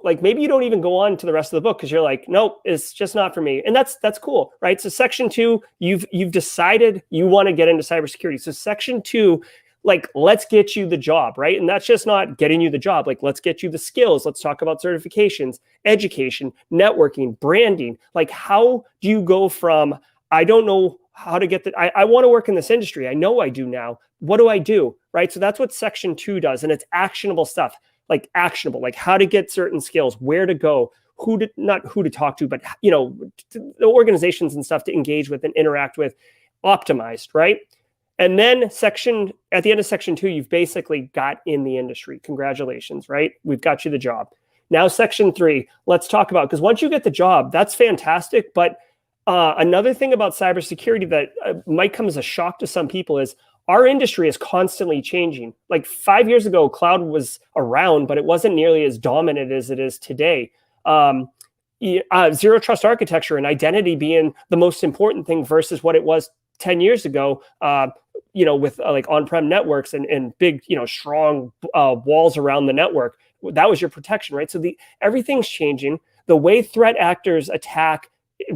like maybe you don't even go on to the rest of the book because you're like, nope, it's just not for me. And that's cool, right? So section 2, you've decided you want to get into cybersecurity. So section 2, like, let's get you the job, right? And that's just not getting you the job. Like, let's get you the skills. Let's talk about certifications, education, networking, branding. Like, how do you go from, I don't know how to get I want to work in this industry. I know I do now. What do I do? Right. So that's what section 2 does. And it's actionable stuff, like how to get certain skills, where to go, not who to talk to, but, the organizations and stuff to engage with and interact with, optimized. Right. And then at the end of section 2, you've basically got in the industry. Congratulations. Right. We've got you the job. Now, section 3, let's talk about, because once you get the job, that's fantastic. But another thing about cybersecurity that might come as a shock to some people is our industry is constantly changing. Like 5 years ago, cloud was around, but it wasn't nearly as dominant as it is today. Zero trust architecture and identity being the most important thing versus what it was 10 years ago, with like on-prem networks and big, strong walls around the network. That was your protection, right? So everything's changing. The way threat actors attack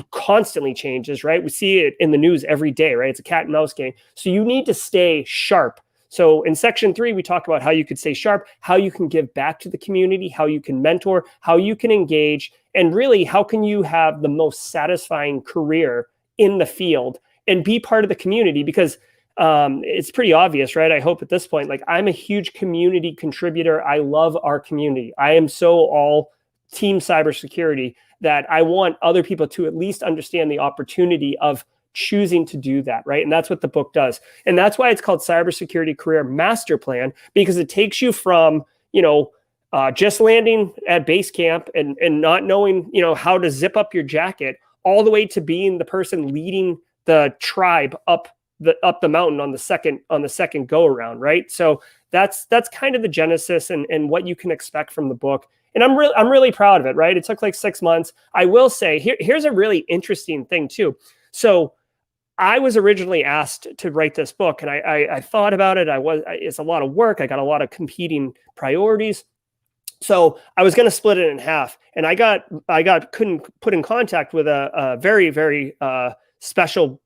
constantly changes, right? We see it in the news every day, right? It's a cat and mouse game. So you need to stay sharp. So in section 3, we talk about how you could stay sharp, how you can give back to the community, how you can mentor, how you can engage, and really how can you have the most satisfying career in the field and be part of the community, because it's pretty obvious, right? I hope at this point, like, I'm a huge community contributor. I love our community. I am so all team cybersecurity that I want other people to at least understand the opportunity of choosing to do that, right? And that's what the book does. And that's why it's called Cybersecurity Career Master Plan, because it takes you from, just landing at base camp and not knowing, how to zip up your jacket, all the way to being the person leading the tribe up the mountain on the second go around, right? So that's kind of the genesis and what you can expect from the book. And I'm really proud of it, right? It took like 6 months. I will say here's a really interesting thing too. So I was originally asked to write this book, and I thought about it. It's a lot of work. I got a lot of competing priorities. So I was going to split it in half, and I couldn't put in contact with a very, very special,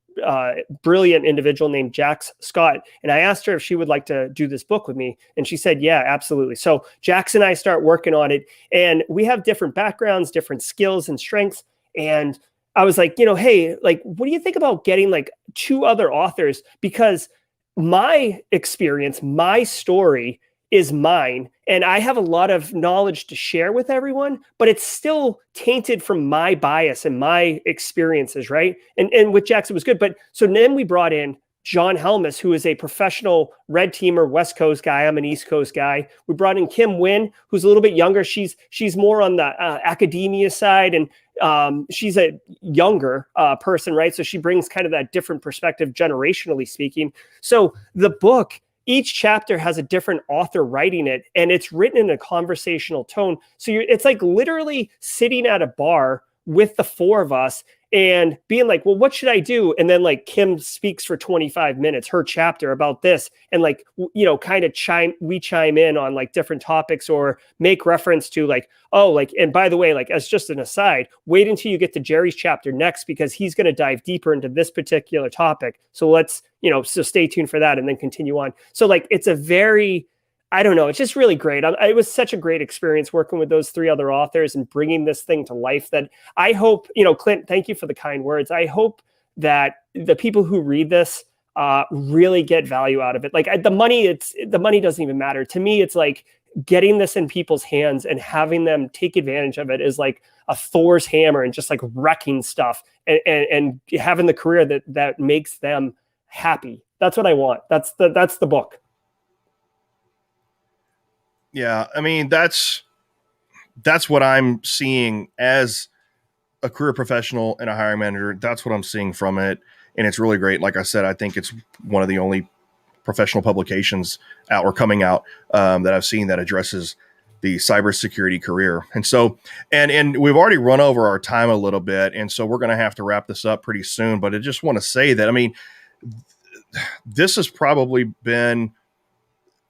brilliant individual named Jax Scott. And I asked her if she would like to do this book with me. And she said, yeah, absolutely. So Jax and I start working on it, and we have different backgrounds, different skills and strengths. And I was like, hey, like, what do you think about getting like 2 other authors? Because my experience, my story is mine, and I have a lot of knowledge to share with everyone, but it's still tainted from my bias and my experiences, right? And with Jackson was good. But so then we brought in John Helmus, who is a professional red teamer, West Coast guy. I'm an East Coast guy. We brought in Kim Wynn, who's a little bit younger. She's more on the academia side, and she's a younger person, right? So she brings kind of that different perspective, generationally speaking. So the book, each chapter has a different author writing it, and it's written in a conversational tone. So it's like literally sitting at a bar with the 4 of us and being like, well, what should I do? And then like Kim speaks for 25 minutes, her chapter about this. And like, kind of chime in on like different topics, or make reference to like, oh, like, and by the way, like as just an aside, wait until you get to Jerry's chapter next, because he's going to dive deeper into this particular topic. So let's, so stay tuned for that and then continue on. So like, it's a very, I don't know, it's just really great. It was such a great experience working with those 3 other authors and bringing this thing to life, that I hope, Clint, thank you for the kind words. I hope that the people who read this really get value out of it. Like the money doesn't even matter. To me, it's like getting this in people's hands and having them take advantage of it is like a Thor's hammer, and just like wrecking stuff and having the career that makes them happy. That's what I want. That's the book. Yeah, I mean, that's what I'm seeing as a career professional and a hiring manager. That's what I'm seeing from it, and it's really great. Like I said, I think it's one of the only professional publications out or coming out that I've seen that addresses the cybersecurity career. And so, and we've already run over our time a little bit, and so we're going to have to wrap this up pretty soon. But I just want to say that, I mean, this has probably been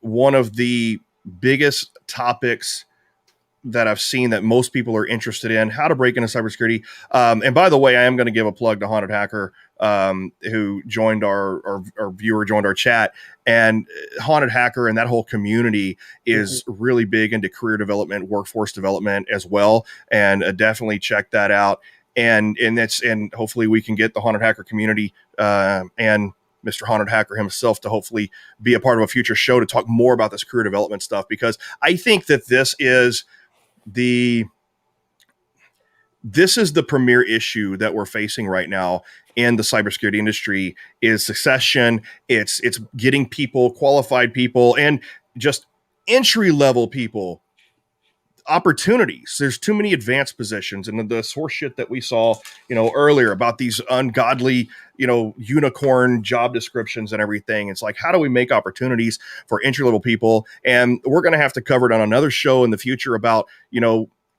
one of the biggest topics that I've seen that most people are interested in, how to break into cybersecurity. And by the way, I am going to give a plug to Haunted Hacker, who joined our viewer, joined our chat. And Haunted Hacker and that whole community is really big into career development, workforce development as well. And definitely check that out. And hopefully we can get the Haunted Hacker community and Mr. Haunted Hacker himself to hopefully be a part of a future show to talk more about this career development stuff, because I think that this is the premier issue that we're facing right now in the cybersecurity industry is succession. It's getting people, qualified people, and just entry level people opportunities. There's too many advanced positions, and the source shit that we saw, earlier about these ungodly, unicorn job descriptions and everything. It's like, how do we make opportunities for entry level people? And we're going to have to cover it on another show in the future about,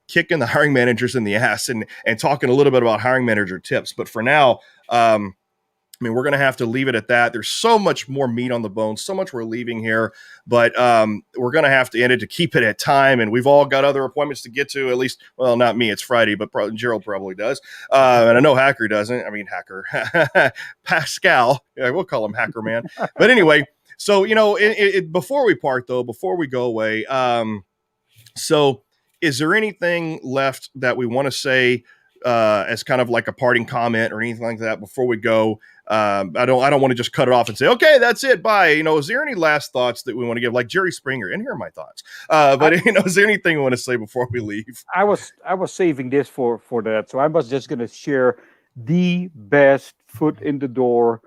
kicking the hiring managers in the ass and talking a little bit about hiring manager tips. But for now, we're going to have to leave it at that. There's so much more meat on the bone, so much we're leaving here, but we're going to have to end it to keep it at time. And we've all got other appointments to get to, at least, well, not me, it's Friday, but Gerald probably does. And I know Hacker doesn't. Hacker, Pascal, we'll call him Hacker Man. But anyway, so, before we part though, before we go away, so is there anything left that we want to say as kind of like a parting comment or anything like that before we go? I don't want to just cut it off and say, okay, that's it. Bye. Is there any last thoughts that we want to give, like Jerry Springer? And here are my thoughts. But is there anything we want to say before we leave? I was saving this for that. So I was just going to share the best foot in the door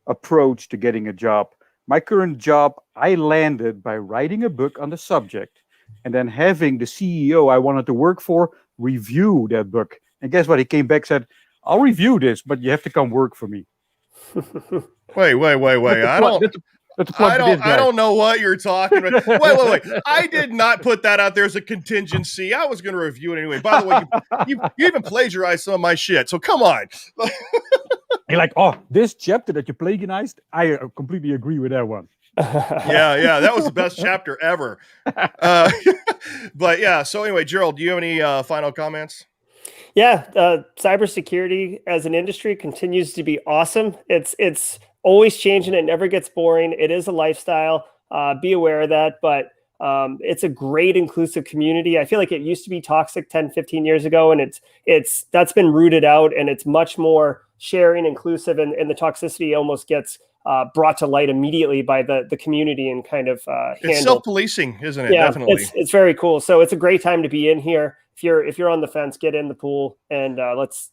approach to getting a job. My current job, I landed by writing a book on the subject and then having the CEO I wanted to work for review that book. And guess what? He came back and said, I'll review this, but you have to come work for me. Wait. Let's plug this guy. I don't know what you're talking about. Wait. I did not put that out there as a contingency. I was going to review it anyway. By the way, you even plagiarized some of my shit. So come on. You're like, oh, this chapter that you plagiarized, I completely agree with that one. Yeah, that was the best chapter ever. But yeah, so anyway, Gerald, do you have any final comments? Yeah, cybersecurity as an industry continues to be awesome. It's always changing. It never gets boring. It is a lifestyle. Be aware of that. But it's a great inclusive community. I feel like it used to be toxic 10, 15 years ago, and that's been rooted out, and it's much more sharing, inclusive, and the toxicity almost gets brought to light immediately by the community and kind of handled. It's self-policing, isn't it? Yeah, definitely. It's very cool. So it's a great time to be in here. If you're on the fence, get in the pool and let's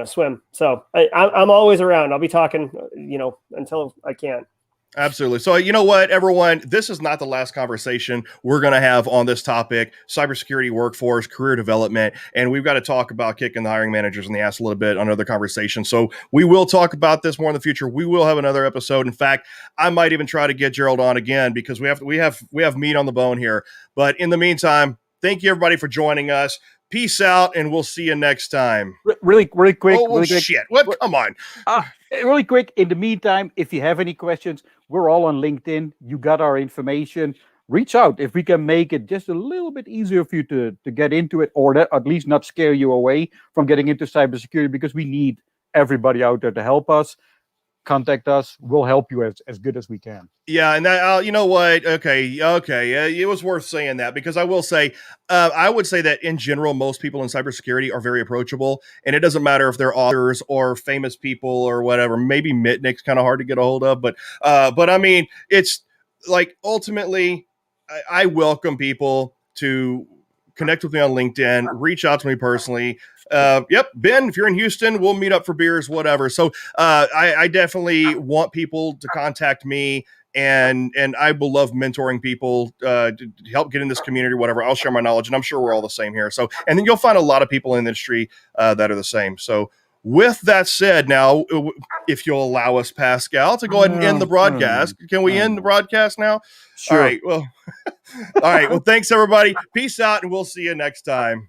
swim. So I'm always around. I'll be talking until I can't. Absolutely. So you know what, everyone, this is not the last conversation we're going to have on this topic, cybersecurity workforce, career development, and we've got to talk about kicking the hiring managers in the ass a little bit on other conversations. So we will talk about this more in the future. We will have another episode. In fact, I might even try to get Gerald on again because we have meat on the bone here. But in the meantime, thank you everybody for joining us. Peace out, and we'll see you next time. Really quick. Oh, really quick. shit. What? Come on. Really quick. In the meantime, if you have any questions, we're all on LinkedIn. You got our information. Reach out if we can make it just a little bit easier for you to get into it, or at least not scare you away from getting into cybersecurity, because we need everybody out there to help us. Contact us. We'll help you as good as we can. Yeah, and that you know what? Okay. It was worth saying that because I will say, I would say that in general, most people in cybersecurity are very approachable, and it doesn't matter if they're authors or famous people or whatever. Maybe Mitnick's kind of hard to get a hold of, but I mean, it's like ultimately, I welcome people to connect with me on LinkedIn, reach out to me personally. Yep, Ben, if you're in Houston, we'll meet up for beers, whatever. So I definitely want people to contact me, and I will love mentoring people to help get in this community, whatever. I'll share my knowledge, and I'm sure we're all the same here. So, and then you'll find a lot of people in the industry that are the same. So with that said, now, if you'll allow us, Pascal, to go ahead and end the broadcast. Can we end the broadcast now? Sure. All right. Well, thanks everybody. Peace out, and we'll see you next time.